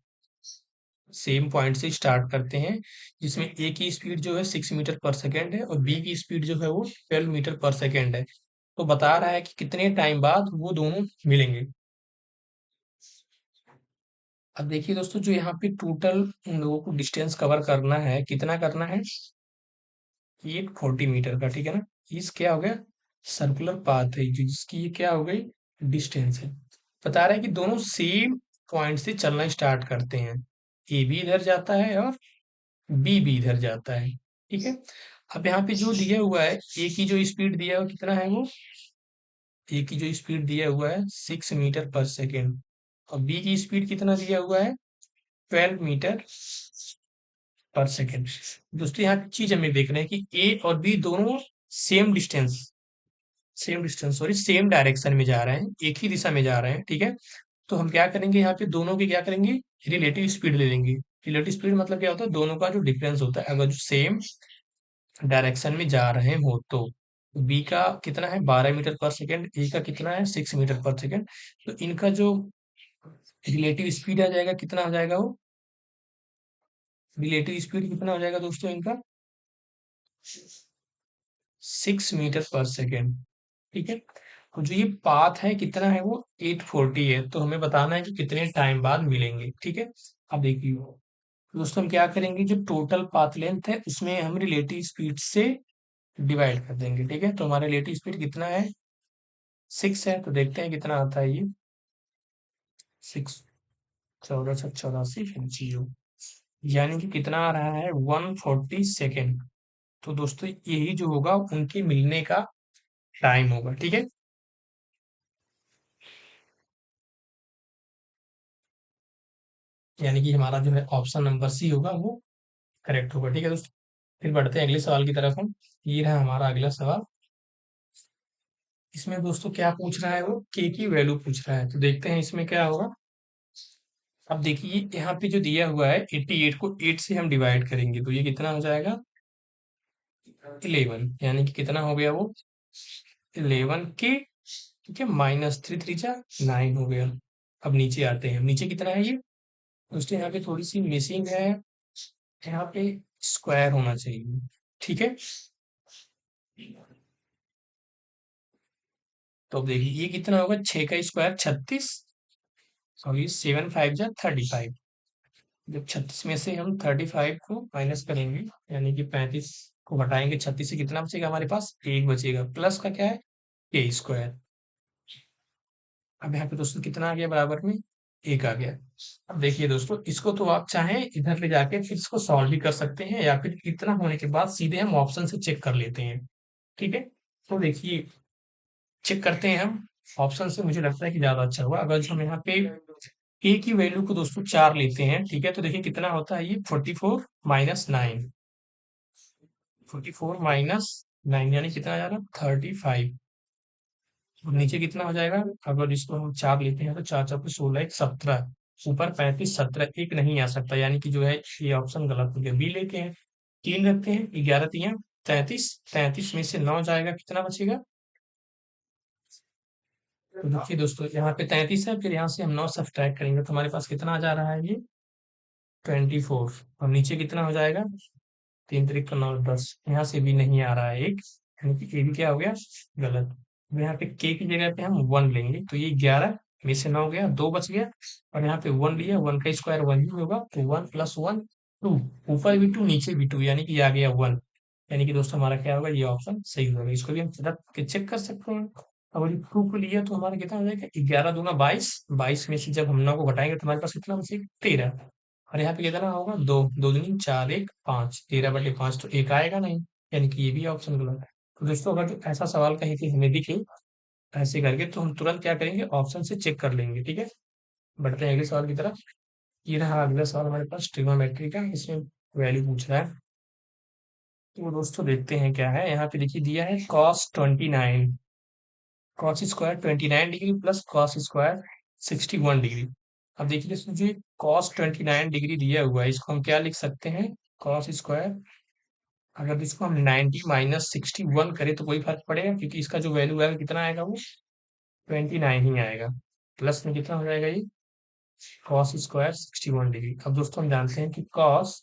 सेम पॉइंट से स्टार्ट करते हैं, जिसमें ए की स्पीड जो है 6 मीटर पर सेकेंड है और बी की स्पीड जो है वो 12 मीटर पर सेकेंड है। तो बता रहा है कि कितने टाइम बाद वो दोनों मिलेंगे। अब देखिए दोस्तों, जो यहाँ पे टोटल उन लोगों को डिस्टेंस कवर करना है, कितना करना है? 840 मीटर का, ठीक है ना। इस क्या हो गया? सर्कुलर पाथ है, जो जिसकी ये क्या हो गई? डिस्टेंस है। बता रहा है कि दोनों सेम पॉइंट से चलना स्टार्ट करते हैं। ए भी इधर जाता है और बी भी इधर जाता है। ठीक है। अब यहाँ पे जो दिया हुआ है, ए की जो स्पीड दिया हुआ कितना है वो? ए की जो स्पीड दिया हुआ है 6 मीटर पर सेकेंड, और बी की स्पीड कितना दिया हुआ है? 12 मीटर पर सेकेंड। दोस्तों यहाँ की चीज हमें देख रहे हैं कि ए और बी दोनों same distance same distance sorry same direction में जा रहे हैं, एक ही दिशा में जा रहे हैं। ठीक है। तो हम क्या करेंगे? यहाँ पे दोनों की क्या करेंगे? रिलेटिव स्पीड ले लेंगे। रिलेटिव स्पीड मतलब क्या होता है? दोनों का जो डिफरेंस होता है, अगर जो सेम डायरेक्शन में जा रहे हो तो बी का कितना है? 12 मीटर पर सेकेंड, ए का कितना है? 6 मीटर पर सेकेंड। तो इनका जो रिलेटिव स्पीड आ जाएगा, कितना हो जाएगा वो? रिलेटिव स्पीड कितना हो जाएगा दोस्तों इनका? 6 मीटर पर सेकेंड। ठीक है। और जो ये पाथ है कितना है वो? 840 है। तो हमें बताना है कि कितने टाइम बाद मिलेंगे। ठीक है। अब देखिए दोस्तों, हम क्या करेंगे? जो टोटल पाथ लेंथ है उसमें हम रिलेटिव स्पीड से डिवाइड कर देंगे। ठीक है। तो हमारा रिलेटिव स्पीड कितना है? 6 है। तो देखते हैं कितना आता है ये। 6, 14 × 6 = 84, जीरो, यानी कि कितना आ रहा है? 140 सेकेंड। तो दोस्तों यही जो होगा उनके मिलने का टाइम होगा। ठीक है। यानी कि हमारा जो है ऑप्शन नंबर सी होगा, वो करेक्ट होगा। ठीक है दोस्तों। फिर बढ़ते हैं अगले सवाल की तरफ हम। ये रहा हमारा अगला सवाल। इसमें दोस्तों क्या पूछ रहा है? वो के की वैल्यू पूछ रहा है। तो देखते हैं इसमें क्या होगा। अब देखिए यहाँ पे जो दिया हुआ है 88 को 8 से हम डिवाइड करेंगे, तो ये कितना हो जाएगा? 11, यानी कि कितना हो गया वो? 11 के, ठीक है, -3 × 3 = 9 हो गया। अब नीचे आते हैं, नीचे कितना है ये? दोस्तों यहाँ पे थोड़ी सी मिसिंग है, यहाँ पे स्क्वायर होना चाहिए। ठीक है। तो अब देखिए ये कितना होगा? 6 का स्क्वायर 36, और ये 7×5 = 35। जब 36 में से हम 35 को माइनस करेंगे, यानी कि 35 को घटाएंगे 36 से, कितना बचेगा हमारे पास? एक बचेगा। प्लस का क्या है? के स्क्वायर। अब यहाँ पे दोस्तों कितना आ गया बराबर में? एक आ गया। अब देखिए दोस्तों, इसको तो आप चाहें इधर ले जाके फिर इसको सॉल्व भी कर सकते हैं, या फिर इतना होने के बाद सीधे हम ऑप्शन से चेक कर लेते हैं। ठीक है। तो देखिए चेक करते हैं हम ऑप्शन से, मुझे लगता है कि ज्यादा अच्छा होगा। अगर जो हम यहाँ पे ए की वैल्यू को दोस्तों 4 लेते हैं, ठीक है, तो देखिए कितना होता है ये? 44 - 9, 44 - 9 यानी कितना आ जा रहा है 35। और नीचे कितना हो जाएगा, अगर इसको हम चार लेते हैं तो चार चौके 16 एक 17, ऊपर 35 17 एक नहीं आ सकता, यानी कि जो है ये ऑप्शन गलत हो गया। बी लेते हैं, तीन रखते हैं, 11 तियां 33, 33 में से 9 जाएगा, कितना बचेगा। तो देखिए दोस्तों, यहाँ पे 33 है, फिर यहाँ से हम 9 सब्ट्रैक्ट करेंगे तो हमारे पास कितना आ जा रहा है, ये 24। और नीचे कितना हो जाएगा, तीन तरीक का 9 10, यहाँ से भी नहीं आ रहा है एक, यानी कि ये भी क्या हो गया गलत। अब यहाँ पे के की जगह पे हम 1 लेंगे, तो ये 11 में से 9 गया, 2 बच गया। और यहाँ पे 1 लिया, 1 का स्क्वायर 1 ही होगा, तो 1 + 1 2, ऊपर भी 2 नीचे भी 2, यानी कि ये आ गया 1। यानी कि दोस्तों हमारा क्या होगा, ये ऑप्शन सही होगा। इसको भी हम रख के चेक कर सकते हैं। अब ये 2 को लिया तो हमारा कितना हो जाएगा, 11 दूना 22, 22 में से जब हम 9 को घटाएंगे तो हमारे पास कितना बचेगा 13। और यहाँ पे कितना होगा, 2 2 दूनी 4 1 5, 13/5 तो एक आएगा नहीं, यानी कि ये भी ऑप्शन गलत है। तो दोस्तों अगर जो ऐसा सवाल कहीं पे हमें दिखे ऐसे करके, तो हम तुरंत क्या करेंगे, ऑप्शन से चेक कर लेंगे, ठीक है। बढ़ते हैं अगले सवाल की तरफ। ये रहा अगला सवाल हमारे पास ट्रिग्नोमेट्री का, इसमें वैल्यू पूछ रहा है। तो दोस्तों देखते हैं क्या है, यहाँ पे देखिए दिया है cos 29, cos square 29 degree plus cos square 61 degree. अब देखिए इसमें जो कॉस 29 डिग्री दिया हुआ है, इसको हम क्या लिख सकते हैं, कॉस स्क्वायर, अगर इसको हम 90 - 61 करें तो कोई फर्क पड़ेगा, क्योंकि इसका जो वैल्यू आएगा कितना आएगा, वो 29 ही आएगा। प्लस में कितना हो जाएगा, ये कॉस स्क्वायर 61 डिग्री। अब दोस्तों हम जानते हैं कि cos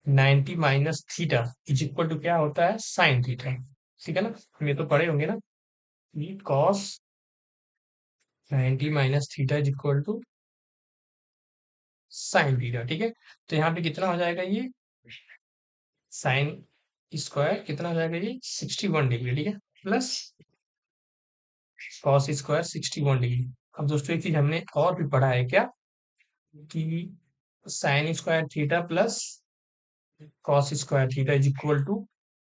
90 minus theta is equal to क्या होता है, साइन थीटा, ठीक है ना। हम ये तो पढ़े होंगे ना, ये cos 90 minus theta is equal to sine theta, ठीक है। तो यहाँ पे कितना हो जाएगा, ये साइन स्क्वायर कितना हो जाएगा, ये 61 डिग्री, ठीक है, प्लस कॉस स्क्वायर 61 डिग्री। अब दोस्तों एक चीज हमने और भी पढ़ा है क्या, कि sine square theta plus cos square theta is equal to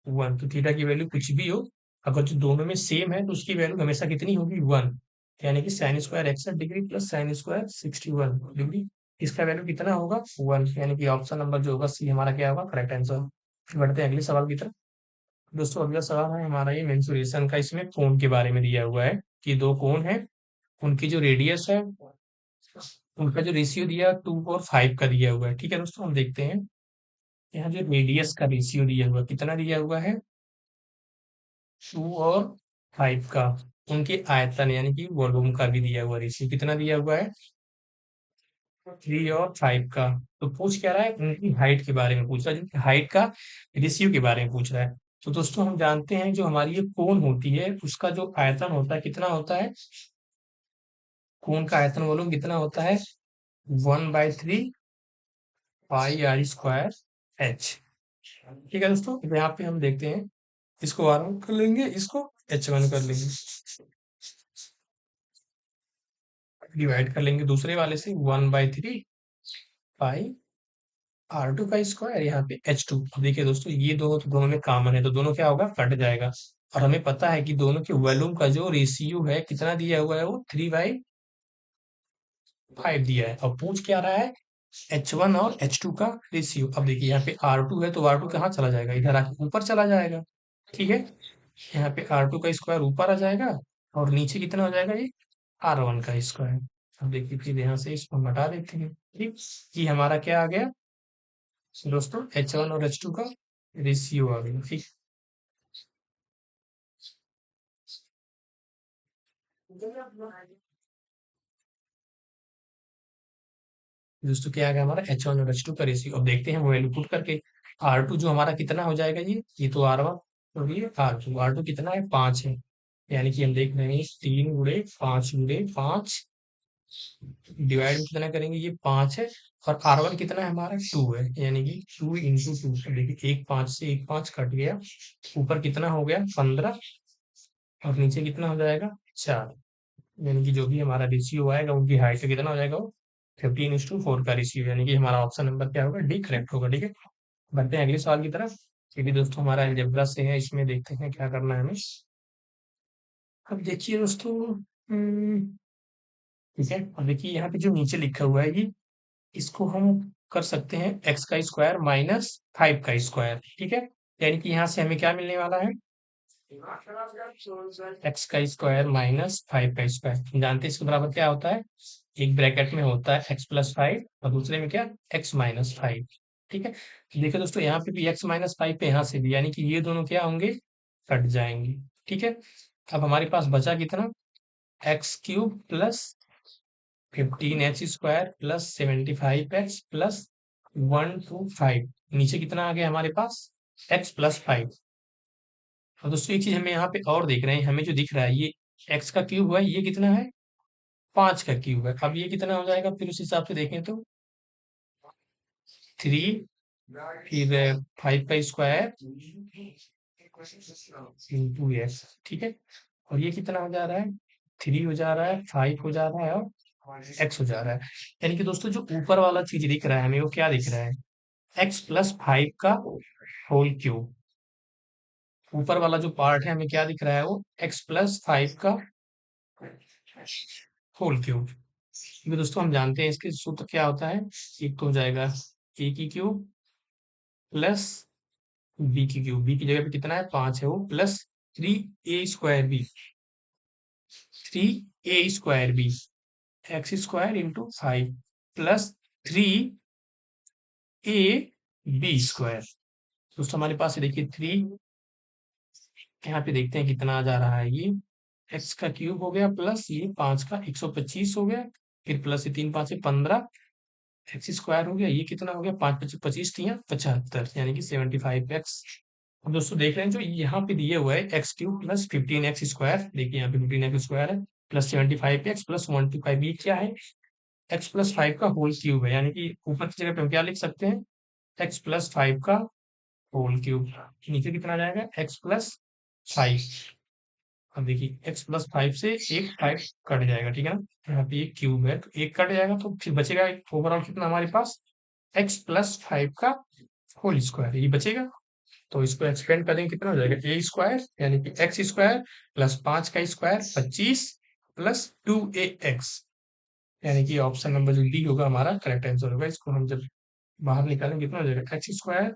1। तो थीटा की वैल्यू कुछ भी हो, अगर जो दोनों में सेम है तो उसकी वैल्यू हमेशा कितनी होगी, 1। यानी कि sine square 61 degree plus sine square 61 degree, इसका वैल्यू कितना होगा 1, यानी कि ऑप्शन नंबर जो होगा सी हमारा क्या होगा, करेक्ट आंसर। बढ़ते हैं अगले सवाल की तरफ। दोस्तों अगला सवाल है हमारा ये मेंसुरेशन का, इसमें कोण के बारे में दिया हुआ है कि दो कोण है, उनकी जो रेडियस है, उनका जो रेशियो दिया 2 और 5 का दिया हुआ है, ठीक है दोस्तों। हम देखते हैं यहाँ जो रेडियस का रेशियो दिया हुआ है, कितना दिया हुआ है, 2 और 5 का। उनके आयतन यानी कि वॉल्यूम का भी दिया हुआ रेशियो कितना दिया हुआ है, 3 और 5 का। तो पूछ क्या रहा है, उनकी हाइट के बारे में पूछ रहा है, जिनकी हाइट का रेशियो के बारे में पूछ रहा है। तो दोस्तों हम जानते हैं जो हमारी ये कोण होती है उसका जो आयतन होता है कितना होता है, कोण का आयतन वॉल्यूम कितना होता है, 1/3 पाई r स्क्वायर h, ठीक है दोस्तों। तो यहाँ पे हम देखते हैं, इसको r1 कर लेंगे, इसको h1 कर लेंगे, डिवाइड कर लेंगे दूसरे वाले से, 1/3 पाई r2 का स्क्वायर, यहाँ पे h2। देखिए दोस्तों ये दोनों तो दोनों में कॉमन है, तो दोनों क्या होगा, कट जाएगा। और हमें पता है कि दोनों के वॉल्यूम का जो रेशियो है कितना दिया हुआ है, वो 3/5 दिया है। और पूछ क्या रहा है, H1 और H2 का रेशियो। अब देखिए यहाँ पे R2 है तो R2 कहाँ चला जाएगा, इधर आके ऊपर चला जाएगा, ठीक है। यहाँ पे R2 का स्क्वायर ऊपर आ जाएगा, और नीचे कितना हो जाएगा, ये R1 का स्क्वायर। अब देखिए फिर यहाँ से इसको हम हटा देते हैं, ठीक। ये हमारा क्या आ गया दोस्तों, H1 और H2 का रेशियो आ गया, ठीक। दोस्तों क्या आ गया हमारा, H1 और H2 का रेशियो। अब देखते हैं वो वैल्यू पुट करके, R2 जो हमारा कितना हो जाएगा, ये तो R1 और ये R2, R2 कितना है 5 है, यानी कि हम देख रहे हैं 3 × 5 × 5 डिवाइड में कितना करेंगे, ये 5 है। और R1 कितना है हमारा 2 है, यानी कि 2 × 2। तो देखिए एक 5 से एक 5 कट गया, ऊपर कितना हो गया 15, और नीचे कितना हो जाएगा 4, यानी कि जो भी हमारा रेशियो आएगा उनकी हाइट का कितना हो जाएगा, वो 15:4 का रेशियो, यानी कि हमारा ऑप्शन नंबर क्या होगा, डी करेक्ट होगा, ठीक है। बढ़ते हैं अगले सवाल की तरफ। ये भी दोस्तों हमारा अलजेब्रा से है, इसमें देखते हैं क्या करना है हमें। अब देखिए दोस्तों, ठीक है। अब देखिए यहाँ पे जो नीचे लिखा हुआ है, ये इसको हम कर सकते हैं x का स्क्वायर माइनस 5 का स्क्वायर, ठीक है। यानी कि यहाँ से हमें क्या मिलने वाला है, एक्स का स्क्वायर माइनस 5 का स्क्वायर। हम जानते हैं इसके बराबर क्या होता है, एक ब्रैकेट में होता है x+5 और दूसरे में क्या, x-5। ठीक है, तो देखो दोस्तों यहाँ पे भी x-5 पे, यहाँ से भी, यानी कि ये दोनों क्या होंगे, कट जाएंगे। ठीक है, अब हमारे पास बचा कितना, x³ plus 15x² plus 75x plus 125। नीचे कितना आ गया हमारे पास, x+5। और दोस्तों एक चीज हमें यहाँ पे और देख रहे हैं, हमें जो दिख रहा है ये एक्स का क्यूब है, ये कितना है, 5 का क्यूब है। अब ये कितना हो जाएगा, फिर उस हिसाब से देखें तो 3, फिर 5 का स्क्वायर इंटू एक्स। ठीक है, और ये कितना हो जा रहा है, 3 हो जा रहा है, 5 हो जा रहा है और एक्स हो जा रहा है। यानी कि दोस्तों जो ऊपर वाला चीज दिख रहा है हमें, वो क्या दिख रहा है, x+5 का होल क्यूब। ऊपर वाला जो पार्ट है हमें क्या दिख रहा है, वो x+5 का होल क्यूब। क्योंकि दोस्तों हम जानते हैं इसके सूत्र क्या होता है, एक तो हो जाएगा ए की क्यूब प्लस बी की क्यूब, बी की जगह पे कितना है, 5 है वो, plus 3a² B, 3a² B, x² into 5 plus 3a b²। दोस्तों हमारे पास ये देखिए 3, यहाँ पे देखते हैं कितना आ जा रहा है, ये एक्स का क्यूब हो गया प्लस ये 5 का 125 हो गया, फिर प्लस ये 3 5 15, x² हो गया, ये कितना हो गया, 5 25 25 तियां 75, यानी कि 75x। अब दोस्तों देख रहे हैं जो यहाँ पे दिए हुए है x³ प्लस 15x², देखिए यहाँ पे 15x² है, प्लस 75x प्लस 125, ये क्या है, x+5 का होल क्यूब है। यानी कि ऊपर की जगह पे हम क्या लिख सकते हैं, x+5 का होल क्यूब, नीचे कितना आ जाएगा, x+5। अब देखिए x+5 से एक 5 कट जाएगा, ठीक है ना, यहाँ पे एक क्यूब है तो एक कट जाएगा, तो फिर बचेगा ओवरऑल कितना हमारे पास, x+5 का होल स्क्वायर, ये बचेगा। तो इसको एक्सपेंड करेंगे कितना हो जाएगा, a² यानी कि x² प्लस 5 का स्क्वायर 25 प्लस 2ax, यानी कि ऑप्शन नंबर जो डी होगा हमारा करेक्ट आंसर होगा। इसको हम जब बाहर निकालेंगे कितना हो जाएगा, x²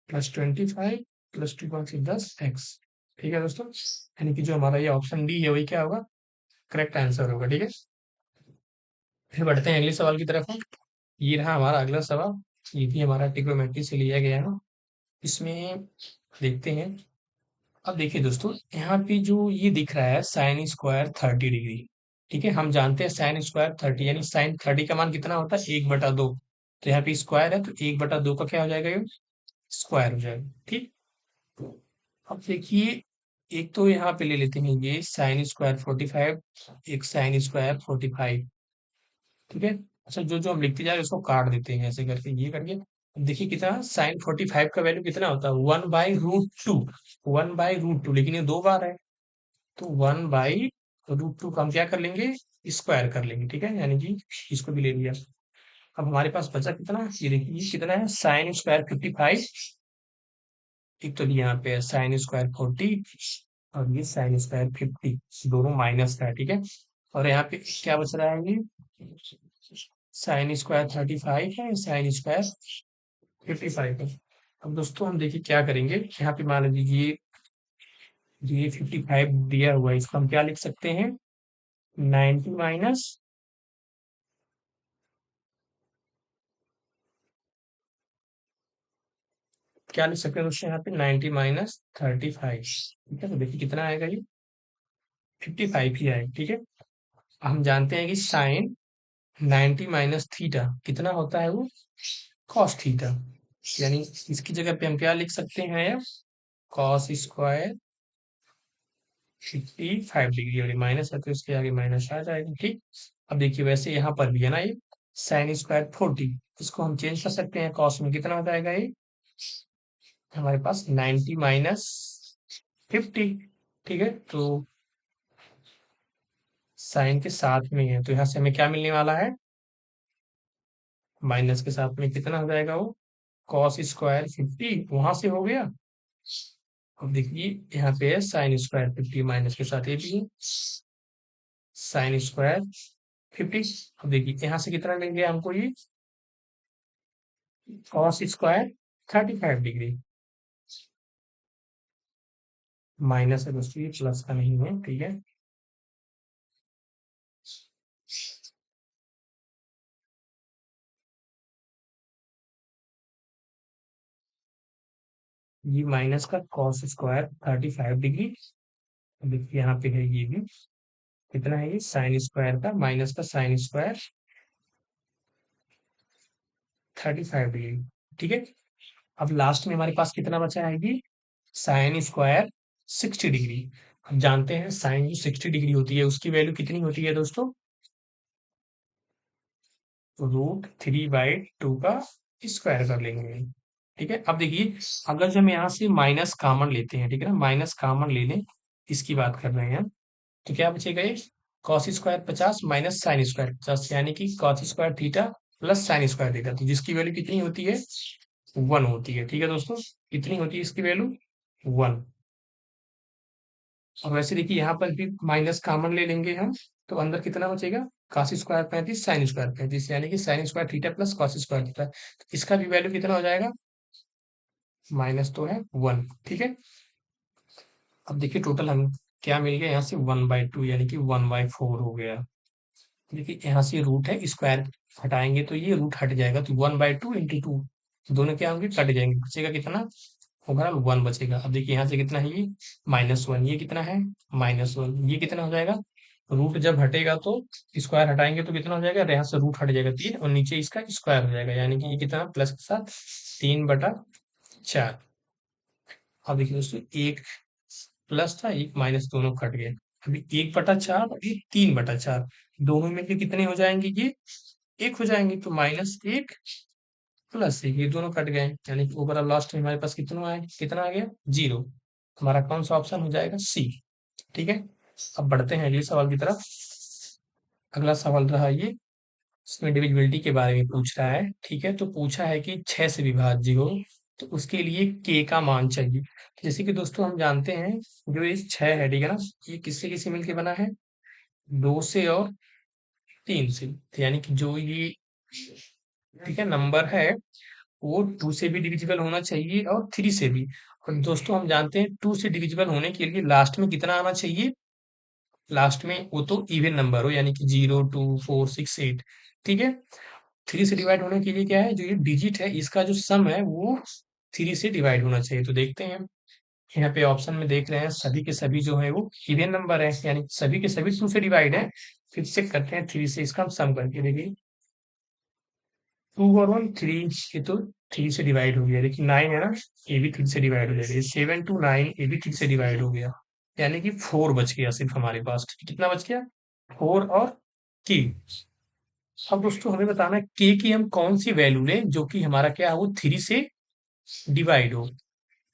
प्लस 25 प्लस 2 5 10x। ठीक है दोस्तों, यानी कि जो हमारा ये ऑप्शन डी है वही क्या होगा, करेक्ट आंसर होगा। ठीक है, फिर बढ़ते हैं अगले सवाल की तरफ। ये रहा हमारा अगला सवाल, ये भी हमारा ट्रिग्नोमेट्री से लिया गया है। इसमें देखते हैं, अब देखिए दोस्तों यहाँ पे जो ये दिख रहा है sin² 30 डिग्री। ठीक है, हम जानते हैं sin² 30, यानी sin 30 का मान कितना होता है, 1/2। तो यहाँ पे स्क्वायर है तो 1/2 का क्या हो जाएगा, ये स्क्वायर हो जाएगा। ठीक, अब देखिए एक तो यहाँ पे ले लेते हैं ये sin² 45, एक sin² 45। ठीक है, अच्छा जो जो हम लिखते जा रहे हैं उसको काट देते हैं ऐसे करके, ये करके। अब देखिए कितना sin 45 का वैल्यू कितना होता है, 1/√2, 1/√2, लेकिन ये 2 बार है, तो 1/√2 का हम क्या कर लेंगे, स्क्वायर कर लेंगे। ठीक है, यानी कि इसको भी ले लिया। अब हमारे पास बचा कितना, ये देखिए ये कितना है, sin² 55, एक तो यहाँ पे है sin² 40 और ये sin² 50, दोनों माइनस का है। ठीक है, और यहाँ पे क्या बच रहा है, ये sin² 35 है, sin² 55 है। अब दोस्तों हम देखिए क्या करेंगे, यहाँ पे मान लीजिए ये 55 दिया हुआ है, इसको हम क्या लिख सकते हैं, 90 माइनस, क्या लिख सकते हैं दोस्तों, यहाँ पे 90 माइनस 35। ठीक है, तो देखिए कितना आएगा, ये 55 ही आएगा। ठीक है, हम जानते हैं कि साइन 90 माइनस थीटा कितना होता है, वो कॉस थीटा। यानी इसकी जगह पे हम क्या लिख सकते हैं, cos² 55 डिग्री, और माइनस है तो इसके आगे माइनस आ जाएगा। ठीक, अब देखिए वैसे यहाँ पर भी है ना, ये sin² 40, इसको हम चेंज कर सकते हैं, कॉस में कितना हो जाएगा, ये हमारे पास 90 माइनस 50। ठीक है, तो साइन के साथ में है तो यहाँ से हमें क्या मिलने वाला है, माइनस के साथ में कितना हो जाएगा, वो cos² 50 वहां से हो गया। अब देखिए यहाँ पे है sin² 50, माइनस के साथ ये भी है sin² 50। अब देखिए यहाँ से कितना मिल गया हमको, ये cos² 35 डिग्री। माइनस है दोस्तों, ये प्लस का नहीं है, ठीक है। ये माइनस का कॉस स्क्वायर 35 डिग्री। देखिए यहाँ पे है ये भी, कितना है ये साइन स्क्वायर का, माइनस का साइन स्क्वायर 35 डिग्री, ठीक है। अब लास्ट में हमारे पास कितना बचा है ये साइन स्क्वायर 60 डिग्री। हम जानते हैं साइन जो 60 डिग्री होती है उसकी वैल्यू कितनी होती है दोस्तों, √3/2 का स्क्वायर कर लेंगे, ठीक है। अब देखिए, अगर जो हम यहाँ से माइनस कॉमन लेते हैं, ठीक है ना, माइनस कॉमन ले लें, इसकी बात कर रहे हैं, तो क्या बचेगा ये cos square 50 minus sine square 50, यानी कि cos square theta plus sign square theta, तो जिसकी वैल्यू कितनी होती है 1 होती है, ठीक है दोस्तों। कितनी होती है इसकी वैल्यू 1। और वैसे देखिए यहाँ पर भी माइनस कॉमन ले लेंगे हम, तो अंदर कितना बचेगा cos स्क्वायर 35 साइन स्क्वायर 35, यानी कि sine square theta plus cos square theta, तो इसका भी वैल्यू कितना हो जाएगा, माइनस तो है 1, ठीक है। अब देखिए टोटल हम क्या मिल गया यहाँ से 1/2, यानी कि 1/4 हो गया। देखिए यहाँ से रूट है, स्क्वायर हटाएंगे तो ये रूट हट जाएगा, तो 1/2 × 2 दोनों क्या होंगे कट जाएंगे, बचेगा कितना ओवरऑल 1 बचेगा। अब देखिए यहाँ से कितना है ये -1, ये कितना है -1, ये कितना हो जाएगा, रूट जब हटेगा तो स्क्वायर हटाएंगे तो कितना हो जाएगा, यहाँ से रूट हट जाएगा 3 और नीचे इसका स्क्वायर हो जाएगा, यानी कि ये कितना प्लस के साथ 3/4। अब देखिए दोस्तों, एक प्लस था एक माइनस दोनों कट गए, अभी 1/4 और ये 3/4, दोनों में के कितने हो जाएंगे ये एक हो जाएंगे, तो -1 प्लस एक, ये दोनों कट गए, यानी कि ओवरऑल लास्ट में हमारे पास कितना आ गया 0। हमारा कौन सा ऑप्शन हो जाएगा सी, ठीक है। अब बढ़ते हैं अगले सवाल की तरफ। अगला सवाल रहा ये, इसमें डिविजिबिलिटी के बारे में पूछ रहा है, ठीक है। तो पूछा है कि 6 से विभाज्य हो तो उसके लिए के का मान चाहिए। जैसे कि दोस्तों हम जानते हैं जो ये 6 है, ठीक है ना, ये किससे किससे मिलके बना है 2 से और 3 से, तो यानी कि जो ये, ठीक है, नंबर है वो 2 से भी डिविजिबल होना चाहिए और 3 से भी। और दोस्तों हम जानते हैं 2 से डिविजिबल होने के लिए लास्ट में कितना आना चाहिए, लास्ट में वो तो इवन नंबर हो, यानी कि 0 2 4 6 8, ठीक है। 3 से डिवाइड होने के लिए क्या है, जो ये डिजिट है इसका जो सम है वो 3 से डिवाइड होना चाहिए, तो देखते हैं। यहाँ पे ऑप्शन में देख रहे हैं सभी के सभी जो है वो इवन नंबर है, यानी सभी के सभी 2 से डिवाइड है। फिर चेक करते हैं 3 से, इसका हम सम करके देखिए, 2 और 1 3, ये तो 3 से डिवाइड हो गया, लेकिन 9 है ना, ये भी 3 से डिवाइड हो जाएगा, 7 to 9 ये भी 3 से डिवाइड हो गया, यानी कि 4 बच गया सिर्फ हमारे पास, कितना बच गया 4 और की। अब दोस्तों हमें बताना है के की हम कौन सी वैल्यू लें जो कि हमारा क्या है वो 3 से डिवाइड हो।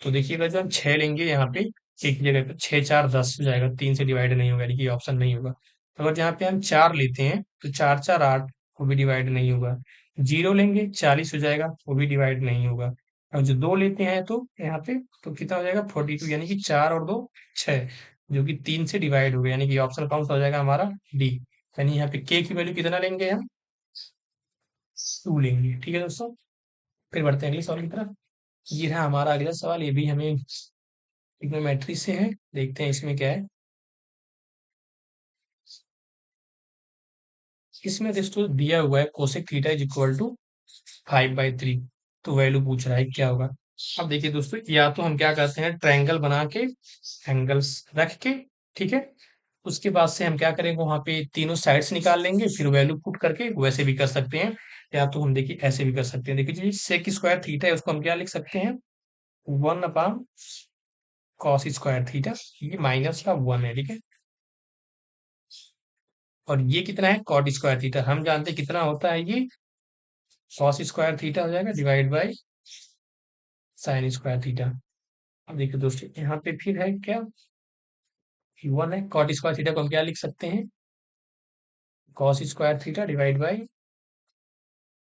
तो देखिएगा जो हम 6 लेंगे यहाँ पे के की जगह पे, 6 4 10 हो जाएगा, 3 से डिवाइड नहीं होगा, यानी कि ऑप्शन नहीं होगा। अगर यहाँ पे हम 4 लेते हैं तो 4 4 8, वो भी डिवाइड नहीं होगा। 0 लेंगे 40 हो जाएगा, वो भी डिवाइड नहीं होगा। और जो 2 लेते हैं तो यहाँ पे तो कितना हो जाएगा 42, यानी कि 4 और 2 6, जो कि 3 से डिवाइड हो गया, यानी कि ऑप्शन कौन सा हो जाएगा हमारा डी। यानी यहाँ पे के की वैल्यू कितना लेंगे हम 2 लेंगे, ठीक है दोस्तों। फिर बढ़ते हैं अगले सवाल की तरफ। ये रहा हमारा अगला सवाल, ये भी हमें ट्रिग्नोमेट्री से है, देखते हैं इसमें क्या है। इसमें दोस्तों दिया हुआ है cosec theta is equal to 5/3, तो वैल्यू पूछ रहा है क्या होगा। अब देखिए दोस्तों, या तो हम क्या करते हैं ट्रायंगल बना के एंगल्स रख के, ठीक है, उसके बाद से हम क्या करेंगे वहां पे तीनों साइड्स निकाल लेंगे, फिर वैल्यू पुट करके वैसे भी कर सकते हैं, या तो हम देखिए ऐसे भी कर सकते हैं। देखिए जी सेक स्क्वायर थीटा है उसको हम क्या लिख सकते हैं 1/cos स्क्वायर थीटा, ये माइनस का 1 है, ठीक है। और ये कितना है कॉट स्क्वायर थीटा, हम जानते हैं कितना होता है ये कॉस स्क्वायर थीटा हो जाएगा divide by sine square theta. अब देखिए दोस्तों यहाँ पे फिर है क्या 1 है, कॉट स्क्वायर थीटा को हम क्या लिख सकते हैं cos square theta divide by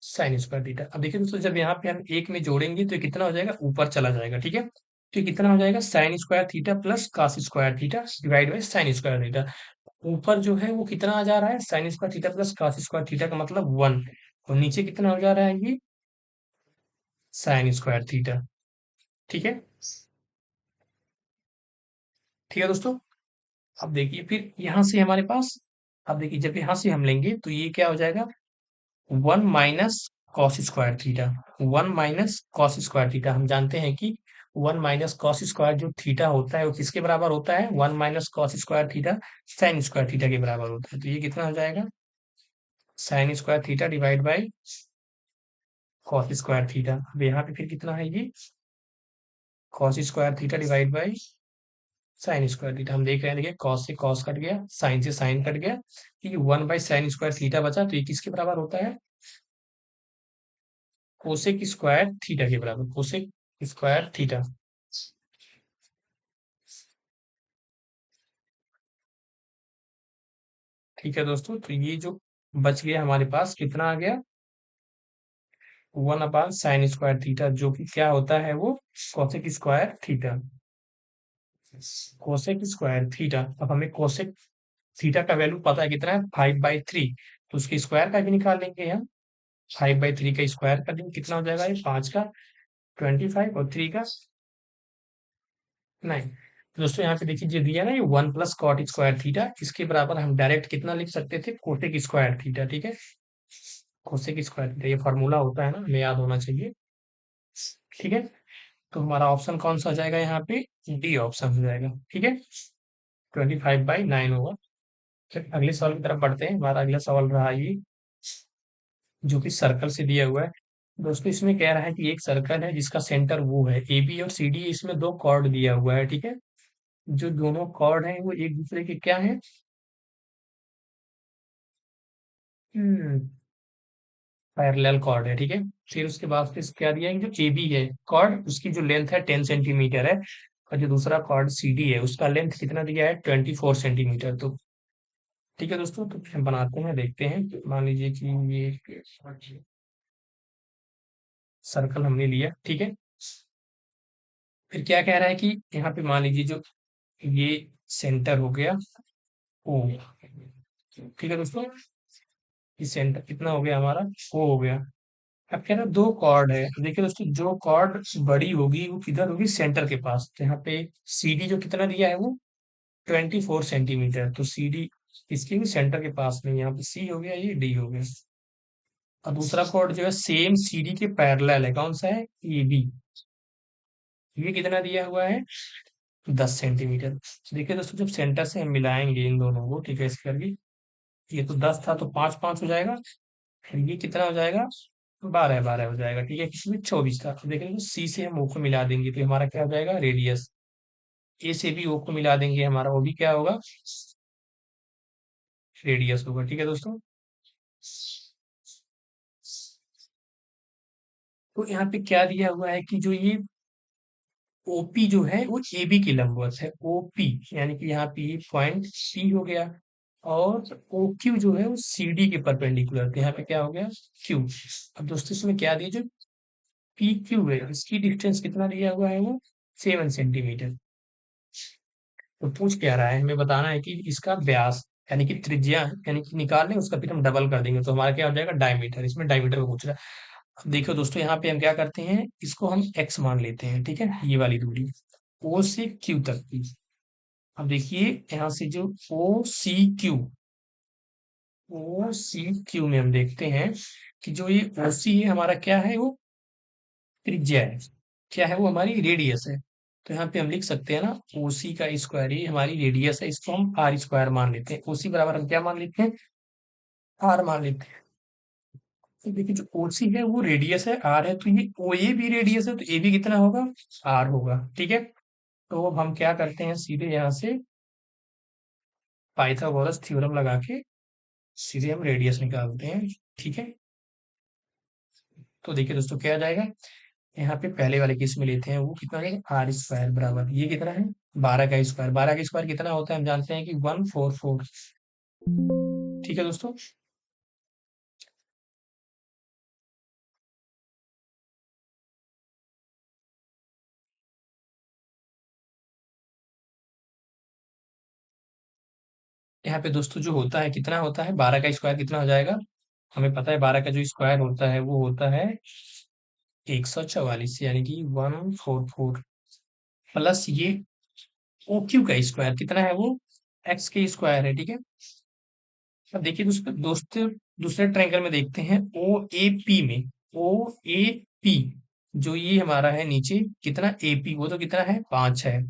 sine square theta. अब देखिए दोस्तों जब यहाँ पे हम एक में जोड़ेंगे तो ये कितना हो जाएगा ऊपर चला जाएगा, ठीक है। तो ये कितना हो जाएगा sign square theta plus cos square theta divide by sine square theta. ऊपर जो है वो कितना आ जा रहा है sign square theta plus cos square theta का मतलब 1, और नीचे कितना हो जा रहा है ये साइन स्क्वायर थीटा, ठीक है। ठीक है दोस्तों। अब देखिए फिर यहाँ से हमारे पास, अब देखिए जब यहाँ से हम लेंगे तो ये क्या हो जाएगा, 1 - cos² थीटा। 1 - cos² थीटा, हम जानते हैं कि 1 - cos² जो थीटा होता है वो किसके बराबर होता है, 1 - cos² थीटा sin² थीटा के बराबर होता है। तो ये कितना हो जाएगा, sin² theta divide by cos² theta. अब यहाँ पे फिर कितना है ये, cos² theta divide by sin² theta. हम देख रहे हैं, देखिए cos से cos कट गया, sin से sin कट गया, ठीक है, 1/sin² थीटा बचा। तो ये किसके बराबर होता है, कोसेक² थीटा के बराबर, कोसेक² थीटा। ठीक है दोस्तों, तो ये जो बच गया हमारे पास कितना आ गया, 1/sin² थीटा, जो कि क्या होता है वो कोसेक² थीटा। कोसेक² थीटा, अब हमें कोसेक थीटा का वैल्यू पता है कितना है, 5/3। तो उसके स्क्वायर का भी निकाल लेंगे हम, 5/3 का स्क्वायर कर लेंगे, कितना हो जाएगा ये, 5 का 25 और 3 का 9। तो दोस्तों यहाँ पे देखिए जो दिया ना, ये 1 + cot² थीटा, इसके बराबर हम डायरेक्ट कितना लिख सकते थे, कोसेक² थीटा। ठीक है, कोसेक² थीटा, ये फॉर्मूला होता है ना, हमें याद होना चाहिए। ठीक है, तो हमारा ऑप्शन कौन सा हो जाएगा यहाँ पे, डी ऑप्शन हो जाएगा। ठीक है, 25/9 होगा। फिर अगले सवाल की तरफ बढ़ते हैं। हमारा अगला सवाल रहा ये, जो कि सर्कल से दिया हुआ है। दोस्तों इसमें कह रहा है कि एक सर्कल है जिसका सेंटर वो है ए बी और सी डी, इसमें दो कॉर्ड दिया हुआ है। ठीक है, जो दोनों कॉर्ड हैं वो एक दूसरे के क्या है, पैरेलल कॉर्ड है। ठीक है, फिर उसके बाद फिर क्या दिया है, जो ए बी है कॉर्ड, उसकी जो लेंथ है 10 सेंटीमीटर है, और जो दूसरा कॉर्ड सी डी है उसका लेंथ कितना दिया है, 24 सेंटीमीटर। तो ठीक है दोस्तों, तो हम बनाते हैं, देखते हैं। तो मान लीजिए कि ये एक सर्कल हमने लिया। ठीक है, फिर क्या कह रहा है कि यहाँ पे मान लीजिए जो ये सेंटर हो गया ओ, ठीक है दोस्तों, ये सेंटर कितना हो गया हमारा, ओ हो गया। अब कह रहा है दो कॉर्ड है, तो देखिए दोस्तों जो कॉर्ड बड़ी होगी वो किधर होगी, सेंटर के पास। तो यहाँ पे सी डी जो कितना दिया है वो 24 सेंटीमीटर, तो सी डी इसके भी सेंटर के पास में, यहाँ पे सी हो गया, ये डी हो गया। और दूसरा कॉर्ड जो है सेम सी डी के पैरेलल है, कौन सा है, ए बी, ये कितना दिया हुआ है, 10 सेंटीमीटर। देखिए दोस्तों जब सेंटर से हम मिलाएंगे इन दोनों को, ठीक है, इस करके, ये तो 10 था तो 5 5 हो जाएगा, फिर ये कितना हो जाएगा, 12 12 हो जाएगा। ठीक है, इसमें 24 था, तो देखेंगे सी से हम ओ को मिला देंगे तो हमारा क्या हो जाएगा, रेडियस। ए से भी ओ को मिला देंगे, हमारा वो भी क्या होगा, रेडियस होगा। ठीक है दोस्तों, तो यहाँ पे क्या दिया हुआ है कि जो ये ओपी जो है वो ए बी की लंबवत है, ओपी, यानी कि यहाँ पे ये पॉइंट सी हो गया, और ओ क्यू जो है वो सी डी के परपेंडिकुलर, तो यहाँ पे क्या हो गया, क्यू। अब दोस्तों इसमें क्या दिया, जो पी क्यू है इसकी डिस्टेंस कितना दिया हुआ है वो 7 सेंटीमीटर। तो पूछ क्या रहा है, हमें बताना है कि इसका व्यास, यानी कि त्रिज्या, यानी कि निकाल लें उसका, फिर हम डबल कर देंगे तो हमारा क्या हो जाएगा, डायमीटर। इसमें डायमीटर को पूछ रहा है। अब देखो दोस्तों यहाँ पे हम क्या करते हैं, इसको हम एक्स मान लेते हैं। ठीक है, ये वाली दूरी ओ से क्यू तक की। अब देखिए यहाँ से जो ओ सी क्यू में हम देखते हैं कि जो ये ओ सी है हमारा क्या है, वो त्रिज्या है, क्या है वो, हमारी रेडियस है। तो यहाँ पे हम लिख सकते हैं ना, ओ सी का स्क्वायर, ये हमारी रेडियस है, इसको हम आर स्क्वायर मान लेते हैं। ओ सी बराबर हम क्या मान लेते हैं, आर मान लेते हैं। तो देखिए जो ओ सी है वो रेडियस है, आर है, तो ये ओ ए भी रेडियस है, तो ए भी कितना होगा, आर होगा। ठीक है, तो अब हम क्या करते हैं, सीधे यहाँ से पाइथागोरस थ्योरम लगा के सीधे हम रेडियस निकालते हैं। ठीक है, तो देखिए दोस्तों क्या आ जाएगा, यहाँ पे पहले वाले केस में लेते हैं, वो कितना है, आर स्क्वायर बराबर ये कितना है, 12 का स्क्वायर। 12 का स्क्वायर कितना होता है, हम जानते हैं कि 144। ठीक है दोस्तों, यहाँ पे दोस्तों जो होता है कितना होता है, 12 का स्क्वायर कितना हो जाएगा, हमें पता है 12 का जो स्क्वायर होता है वो होता है 144, यानी कि 144 प्लस ये ओ क्यू का स्क्वायर कितना है वो, एक्स के स्क्वायर है, ठीक है। अब देखिए दूसरे ट्रायंगल में देखते हैं ओ ए पी में, ओ ए पी जो ये हमारा है नीचे कितना ए पी, वो तो कितना है 5 है,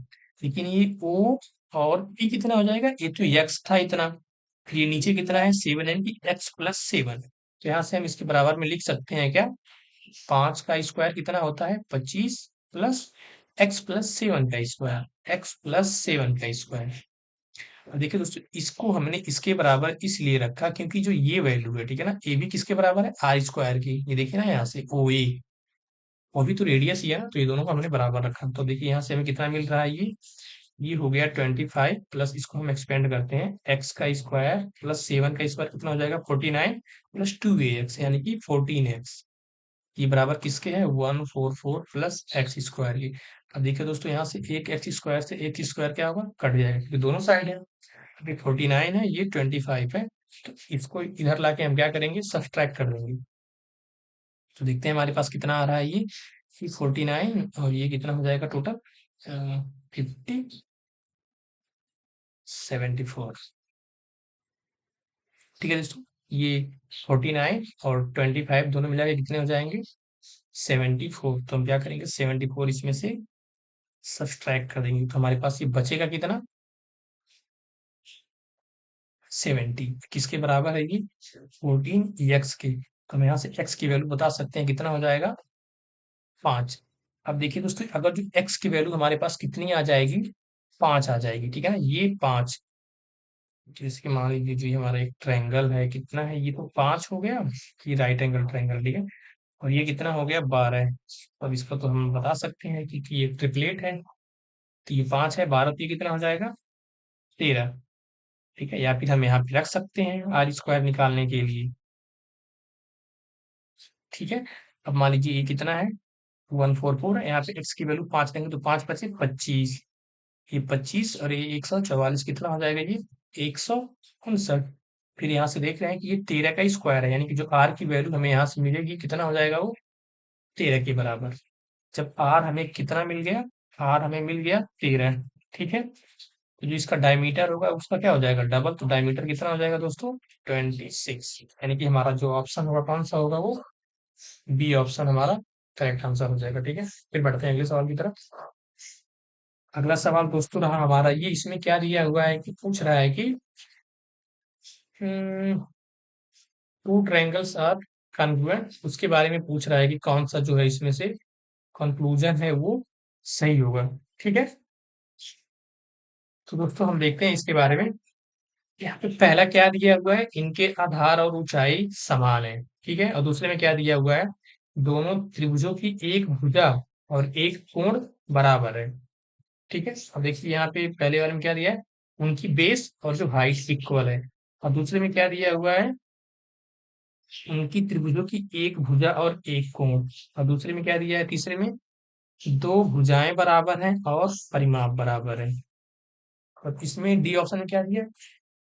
लेकिन ये ओ और पी कितना हो जाएगा, ये तो एक्स था इतना, फिर ये नीचे कितना है 7 यानी कि एक्स प्लस 7। तो यहाँ से हम इसके बराबर में लिख सकते हैं क्या, 5 का स्क्वायर कितना होता है 25 प्लस एक्स प्लस 7 का स्क्वायर, एक्स प्लस 7 का स्क्वायर। देखिए दोस्तों इसको हमने इसके बराबर इसलिए रखा क्योंकि जो ये वैल्यू है, ठीक है ना, ए भी किसके बराबर है आर स्क्वायर की, ये देखिए ना यहाँ से ओ ए, वो भी तो रेडियस ही है ना, तो ये दोनों को हमने बराबर रखा। तो देखिए यहाँ से हमें कितना मिल रहा है, ये हो गया 25 प्लस इसको हम एक्सपेंड करते हैं एक्स का स्क्वायर प्लस 7 का स्क्वायर कितना हो जाएगा 49 प्लस 2 एक्स यानी कि 14 एक्स, ये बराबर किसके है 144 प्लस एक्स स्क्वायर के। अब देखिए दोस्तों यहाँ से एक एक्स स्क्वायर से एक स्क्वायर क्या होगा, कट जाएगा क्योंकि दोनों साइड है। अभी 49 है, ये 25 है, तो इसको इधर लाके हम क्या करेंगे, सब्सट्रैक्ट कर देंगे। तो देखते हैं हमारे पास कितना आ रहा है, ये 49 और ये कितना हो जाएगा टोटल 50 74। ठीक है दोस्तों, ये 49 और 25 दोनों मिला के कितने हो जाएंगे 74। तो हम क्या करेंगे 74 इसमें से सब्सट्रैक्ट कर देंगे, तो हमारे पास ये बचेगा कितना 70, किसके बराबर है ये 14 एक्स के। तो हम यहाँ से एक्स की वैल्यू बता सकते हैं कितना हो जाएगा 5। अब देखिए दोस्तों अगर जो एक्स की वैल्यू हमारे पास कितनी आ जाएगी 5 आ जाएगी, ठीक है ना, ये 5, जैसे कि मान लीजिए जो ये हमारा एक ट्रायंगल है कितना है, ये तो 5 हो गया, ये राइट एंगल ट्रायंगल, ठीक है, और ये कितना हो गया 12 है। अब इसका तो हम बता सकते हैं कि ये ट्रिपलेट है, तो ये 5 है 12, तो ये कितना हो जाएगा 13, ठीक है, या फिर हम यहाँ पे रख सकते हैं आर स्क्वायर निकालने के लिए, ठीक है। अब मान लीजिए ये कितना है 144 है, यहाँ पे एक्स की वैल्यू 5 लेंगे तो 5 पचे 25, ये 25 और ये 144 कितना हो जाएगा ये 159। फिर यहाँ से देख रहे हैं कि ये 13 का स्क्वायर है, यानी कि जो आर की वैल्यू हमें यहाँ से मिलेगी कितना हो जाएगा वो 13 के बराबर। जब आर हमें कितना मिल गया, आर हमें मिल गया 13, ठीक है, तो जो इसका डायमीटर होगा उसका क्या हो जाएगा डबल, तो डायमीटर कितना हो जाएगा दोस्तों 26, यानी कि हमारा जो ऑप्शन होगा कौन सा होगा वो बी ऑप्शन हमारा करेक्ट आंसर हो जाएगा, ठीक है। फिर बढ़ते हैं अगले सवाल की तरफ। अगला सवाल दोस्तों रहा हमारा ये, इसमें क्या दिया हुआ है कि पूछ रहा है कि टू ट्रायंगल्स आर कॉन्ग्रुएंट, उसके बारे में पूछ रहा है कि कौन सा जो है इसमें से कंक्लूजन है वो सही होगा, ठीक है। तो दोस्तों हम देखते हैं इसके बारे में। यहाँ पे पहला क्या दिया हुआ है, इनके आधार और ऊंचाई समान है, ठीक है, और दूसरे में क्या दिया हुआ है, दोनों त्रिभुजों की एक भुजा और एक कोण बराबर है, ठीक है। अब देखिए यहाँ पे पहले वाले में क्या दिया है, उनकी बेस और जो हाइट इक्वल है, और दूसरे में क्या दिया हुआ है, उनकी त्रिभुजों की एक भुजा और एक कोण, और दूसरे में क्या दिया है तीसरे में, दो भुजाएं बराबर हैं और परिमाप बराबर है, और इसमें डी ऑप्शन में क्या दिया है,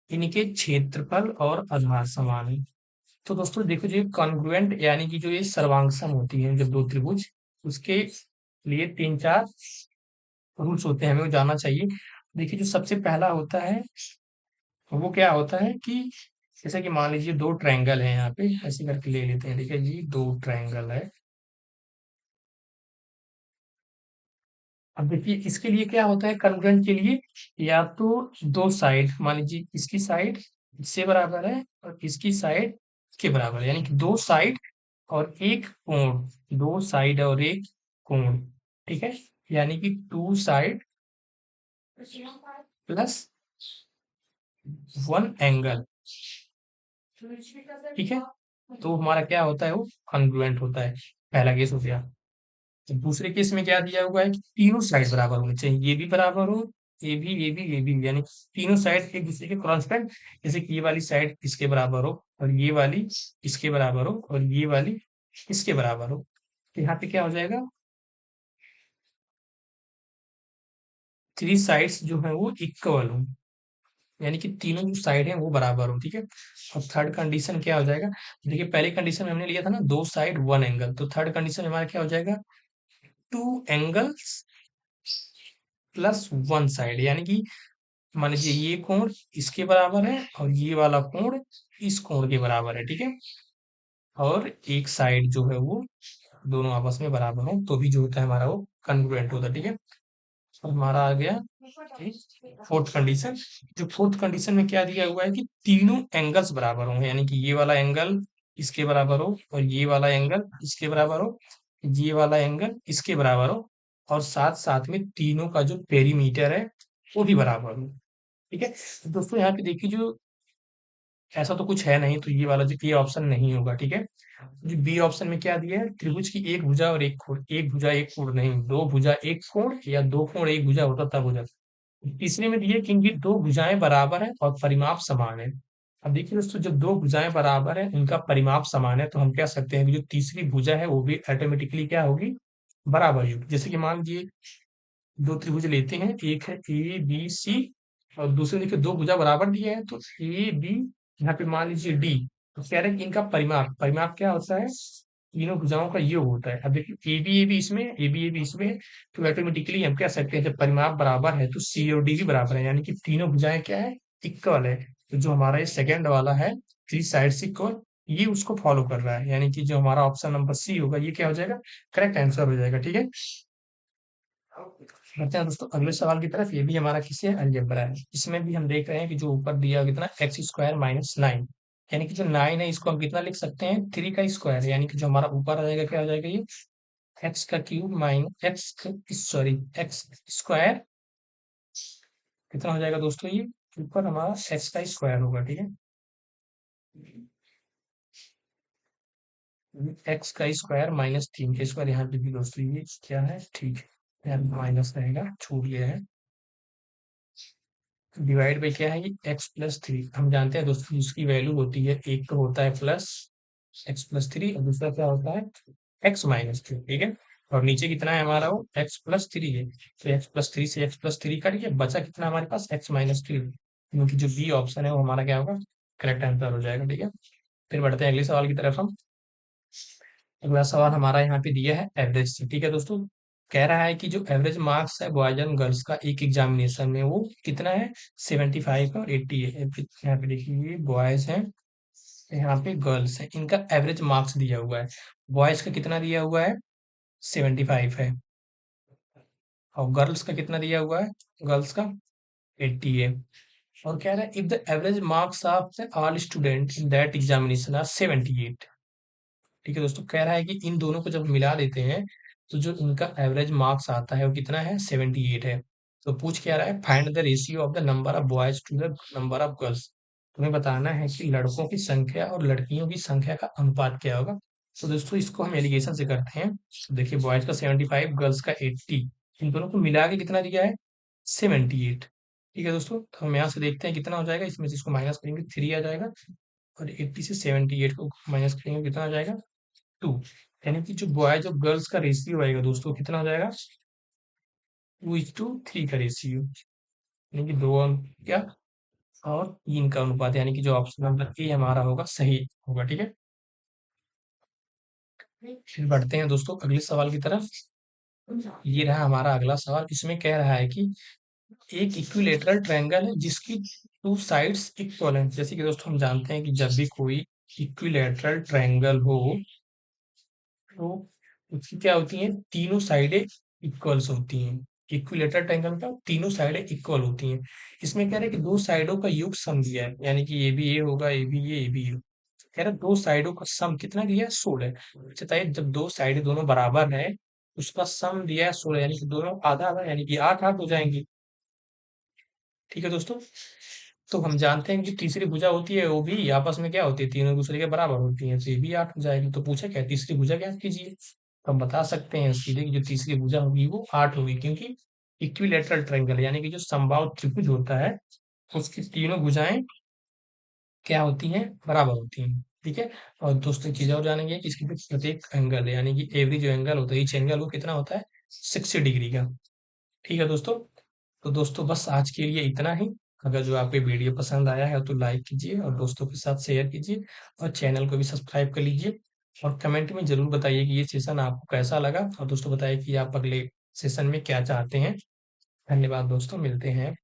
इनके क्षेत्रफल और आधार समान है। तो दोस्तों देखो जो कॉन्ग्रुएंट यानी कि जो ये सर्वांगसम होती है जब दो त्रिभुज, उसके लिए 3 4 रूल्स होते हैं, हमें वो जानना चाहिए। देखिए जो सबसे पहला होता है वो क्या होता है कि जैसे कि मान लीजिए दो ट्रायंगल है, यहाँ पे ऐसे करके ले लेते हैं, ठीक है जी, दो ट्रायंगल है। अब देखिए इसके लिए क्या होता है कॉन्ग्रुएंट के लिए, या तो दो साइड मान लीजिए इसकी साइड इससे बराबर है और इसकी साइड के बराबर है, यानी कि दो साइड और एक कोण, दो साइड और एक कोण, ठीक है, यानी कि two side plus one angle, ठीक है, तो हमारा क्या होता है वो कॉन्ग्रुएंट होता है, पहला केस हो गया। तो दूसरे केस में क्या दिया हुआ है कि तीनों साइड बराबर होनी चाहिए, ये भी बराबर हो, ये भी यानी तीनों साइड एक दूसरे के कांस्टेंट, जैसे कि ये वाली साइड इसके बराबर हो और ये वाली इसके बराबर हो और ये वाली इसके बराबर हो, तो यहाँ पे क्या हो जाएगा थ्री साइड्स जो है वो इक्वल हो, यानी कि तीनों जो साइड है वो बराबर हो, ठीक है। और थर्ड कंडीशन क्या हो जाएगा, देखिए पहले कंडीशन में हमने लिया था ना दो साइड वन एंगल, तो थर्ड कंडीशन में हमारा क्या हो जाएगा two angles plus one side, यानी कि मान लीजिए ये कोण इसके बराबर है और ये वाला कोण इस कोण के बराबर है, ठीक है। और एक साइड जो है वो दोनों आपस में बराबर हो तो भी जो होता है हमारा वो कन्ग्रुएंट होता है, ठीक है। अब हमारा आ गया फोर्थ कंडीशन। जो फोर्थ कंडीशन में क्या दिया हुआ है कि तीनों एंगल्स बराबर हों, यानी कि ये वाला एंगल इसके बराबर हो और ये वाला एंगल इसके बराबर हो, ये वाला एंगल इसके बराबर हो, और साथ साथ में तीनों का जो पेरीमीटर है वो भी बराबर हो, ठीक है। तो दोस्तों यहाँ पे देखिए, जो ऐसा तो कुछ है नहीं, तो ये वाला जो ए ऑप्शन नहीं होगा, ठीक है। जो बी ऑप्शन में क्या दिया है, त्रिभुज की एक भुजा और एक कोण, एक भुजा एक कोण नहीं, दो भुजा एक कोण या दो कोण एक भुजा होता तब हो जाता। तीसरे में दिए कि इनकी दो भुजाएं बराबर है और परिमाप समान है। अब देखिए दोस्तों, जब दो भुजाएं बराबर है उनका परिमाप समान है तो हम कह सकते हैं कि जो तीसरी भुजा है वो भी ऑटोमेटिकली क्या होगी, बराबर ही होगी। जैसे कि मान लीजिए दो त्रिभुज लेते हैं, एक है ए बी सी और दूसरे देखिए दो भुजा बराबर दिए हैं, तो ए बी, यहाँ पे मान लीजिए डी। तो कह रहे हैं कि इनका परिमाप, परिमाप क्या होता है, तीनों भुजाओं का योग होता है। अब देखिए ए बी इसमें, ए बी इसमें, तो ऑटोमेटिकली हम कह सकते हैं जब परिमाप बराबर है तो सी और डी भी बराबर है, यानी कि तीनों भुजाएं क्या है, इक्वल है। तो जो हमारा ये सेकंड वाला है, थ्री साइड्स इक्वल, ये उसको फॉलो कर रहा है, यानी कि जो हमारा ऑप्शन नंबर सी होगा ये क्या हो जाएगा, करेक्ट आंसर हो जाएगा, ठीक है। बढ़ते हैं दोस्तों अगले सवाल की तरफ। ये भी हमारा किसी अलजेब्रा है। इसमें भी हम देख रहे हैं कि जो ऊपर दिया हुआ कितना, एक्स स्क्वायर माइनस नाइन, यानी कि जो नाइन है इसको हम कितना लिख सकते हैं, थ्री का स्क्वायर, यानी कि जो हमारा ऊपर आ जाएगा क्या हो जाएगा, ये एक्स का cube minus x, sorry x square, कितना हो जाएगा दोस्तों, ये ऊपर हमारा एक्स का स्क्वायर होगा, ठीक है। एक्स का स्क्वायर माइनस तीन का स्क्वायर, यहाँ पे भी दोस्तों ये क्या है, ठीक है, यहाँ माइनस रहेगा, छूट गया है। डिवाइड बाई क्या है, ये एक्स प्लस थ्री। हम जानते हैं दोस्तों जिसकी वैल्यू होती है, एक तो होता है प्लस एक्स प्लस थ्री और दूसरा क्या होता है, एक्स माइनस थ्री, ठीक है। और नीचे कितना है हमारा, वो एक्स प्लस थ्री है, तो एक्स प्लस थ्री से एक्स प्लस थ्री करिए, बचा कितना हमारे पास, एक्स माइनस थ्री, क्योंकि जो बी ऑप्शन है वो हमारा क्या होगा, करेक्ट आंसर हो जाएगा, ठीक है। फिर बढ़ते हैं अगले सवाल की तरफ हम। अगला सवाल हमारा यहाँ पे दिया है एवरेज से, ठीक है दोस्तों। कह रहा है कि जो एवरेज मार्क्स है बॉयज एंड गर्ल्स का एक एग्जामिनेशन में वो कितना है, 75 और 80 है। यहाँ पे देखिए ये बॉयज है, यहाँ पे गर्ल्स है, इनका एवरेज मार्क्स दिया हुआ है। बॉयज का कितना दिया हुआ है, 75 है, और गर्ल्स का कितना दिया हुआ है, गर्ल्स का 80 है। और कह रहा है if the average marks of all student in that examination are 78, ठीक है दोस्तों। कह रहा है कि इन दोनों को जब मिला देते हैं तो जो इनका एवरेज मार्क्स आता है वो कितना है, 78 है। तो पूछ क्या रहा है, find the ratio of the number of boys to the number of girls. तुम्हें बताना है कि लड़कों की संख्या और लड़कियों की संख्या का अनुपात क्या होगा। तो दोस्तों इसको हम एलिगेशन से करते हैं। तो देखिए बॉयज का 75, गर्ल्स का 80, इन दोनों को मिला के कितना दिया है, 78, ठीक है दोस्तों। तो हम यहाँ से देखते हैं कितना हो जाएगा, इसमें से इसको माइनस करेंगे, थ्री आ जाएगा, और 80 से 78 को माइनस करेंगे, कितना आ जाएगा, टू। यानी कि जो बॉयज और गर्ल्स का रेशियो आएगा दोस्तों कितना हो जाएगा, 2:3 का रेशियो, यानी कि दो अंक क्या और तीन का अनुपात, यानी कि जो ऑप्शन नंबर ए हमारा होगा सही होगा, ठीक है। फिर बढ़ते हैं दोस्तों अगले सवाल की तरफ। ये रहा हमारा अगला सवाल। इसमें कह रहा है कि एक इक्विलेटरल ट्रायंगल है जिसकी टू साइड्स इक्वल हैं। जैसे कि दोस्तों हम जानते हैं कि जब भी कोई इक्विलेटरल ट्रायंगल हो तो उसकी क्या होती है, तीनों साइडें इक्वल्स होती हैं। इक्विलेटरल ट्रायंगल का तीनों साइडें इक्वल होती हैं। इसमें कह रहे हैं कि दो साइडों का योग सम दिया है, यानी कि ये भी ये होगा, ये भी ये भी ये। कह रहा है दो साइडों का सम कितना दिया है, 16। अच्छा बताइए, जब दो साइडें दोनों बराबर है उसका सम दिया है 16, यानी कि दोनों आधा आधा, यानी कि आठ आठ हो जाएंगे, ठीक है दोस्तों। तो हम जानते हैं कि जो तीसरी भुजा होती है वो भी आपस में क्या होती है, तीनों दूसरे के बराबर होती है, तो ये भी आठ हो जाएगी। तो पूछा क्या है, तीसरी भुजा ज्ञात कीजिए। तो हम बता सकते हैं सीधे कि जो तीसरी भुजा होगी वो आठ होगी, क्योंकि इक्विलेटरल ट्रायंगल यानी कि जो समबाहु त्रिभुज होता है उसकी तीनों भुजाएं क्या होती हैं, बराबर होती हैं, ठीक है। और दोस्तों एक चीज और जानेंगे कि इसके पीछे प्रत्येक एंगल है, यानी कि एवरी जो एंगल होता है, ईच एंगल वो कितना होता है, 60 डिग्री का, ठीक है दोस्तों। तो दोस्तों बस आज के लिए इतना ही। अगर जो आपको वीडियो पसंद आया है तो लाइक कीजिए और दोस्तों के साथ शेयर कीजिए, और चैनल को भी सब्सक्राइब कर लीजिए। और कमेंट में जरूर बताइए कि ये सेशन आपको कैसा लगा, और दोस्तों बताइए कि आप अगले सेशन में क्या चाहते हैं। धन्यवाद दोस्तों, मिलते हैं।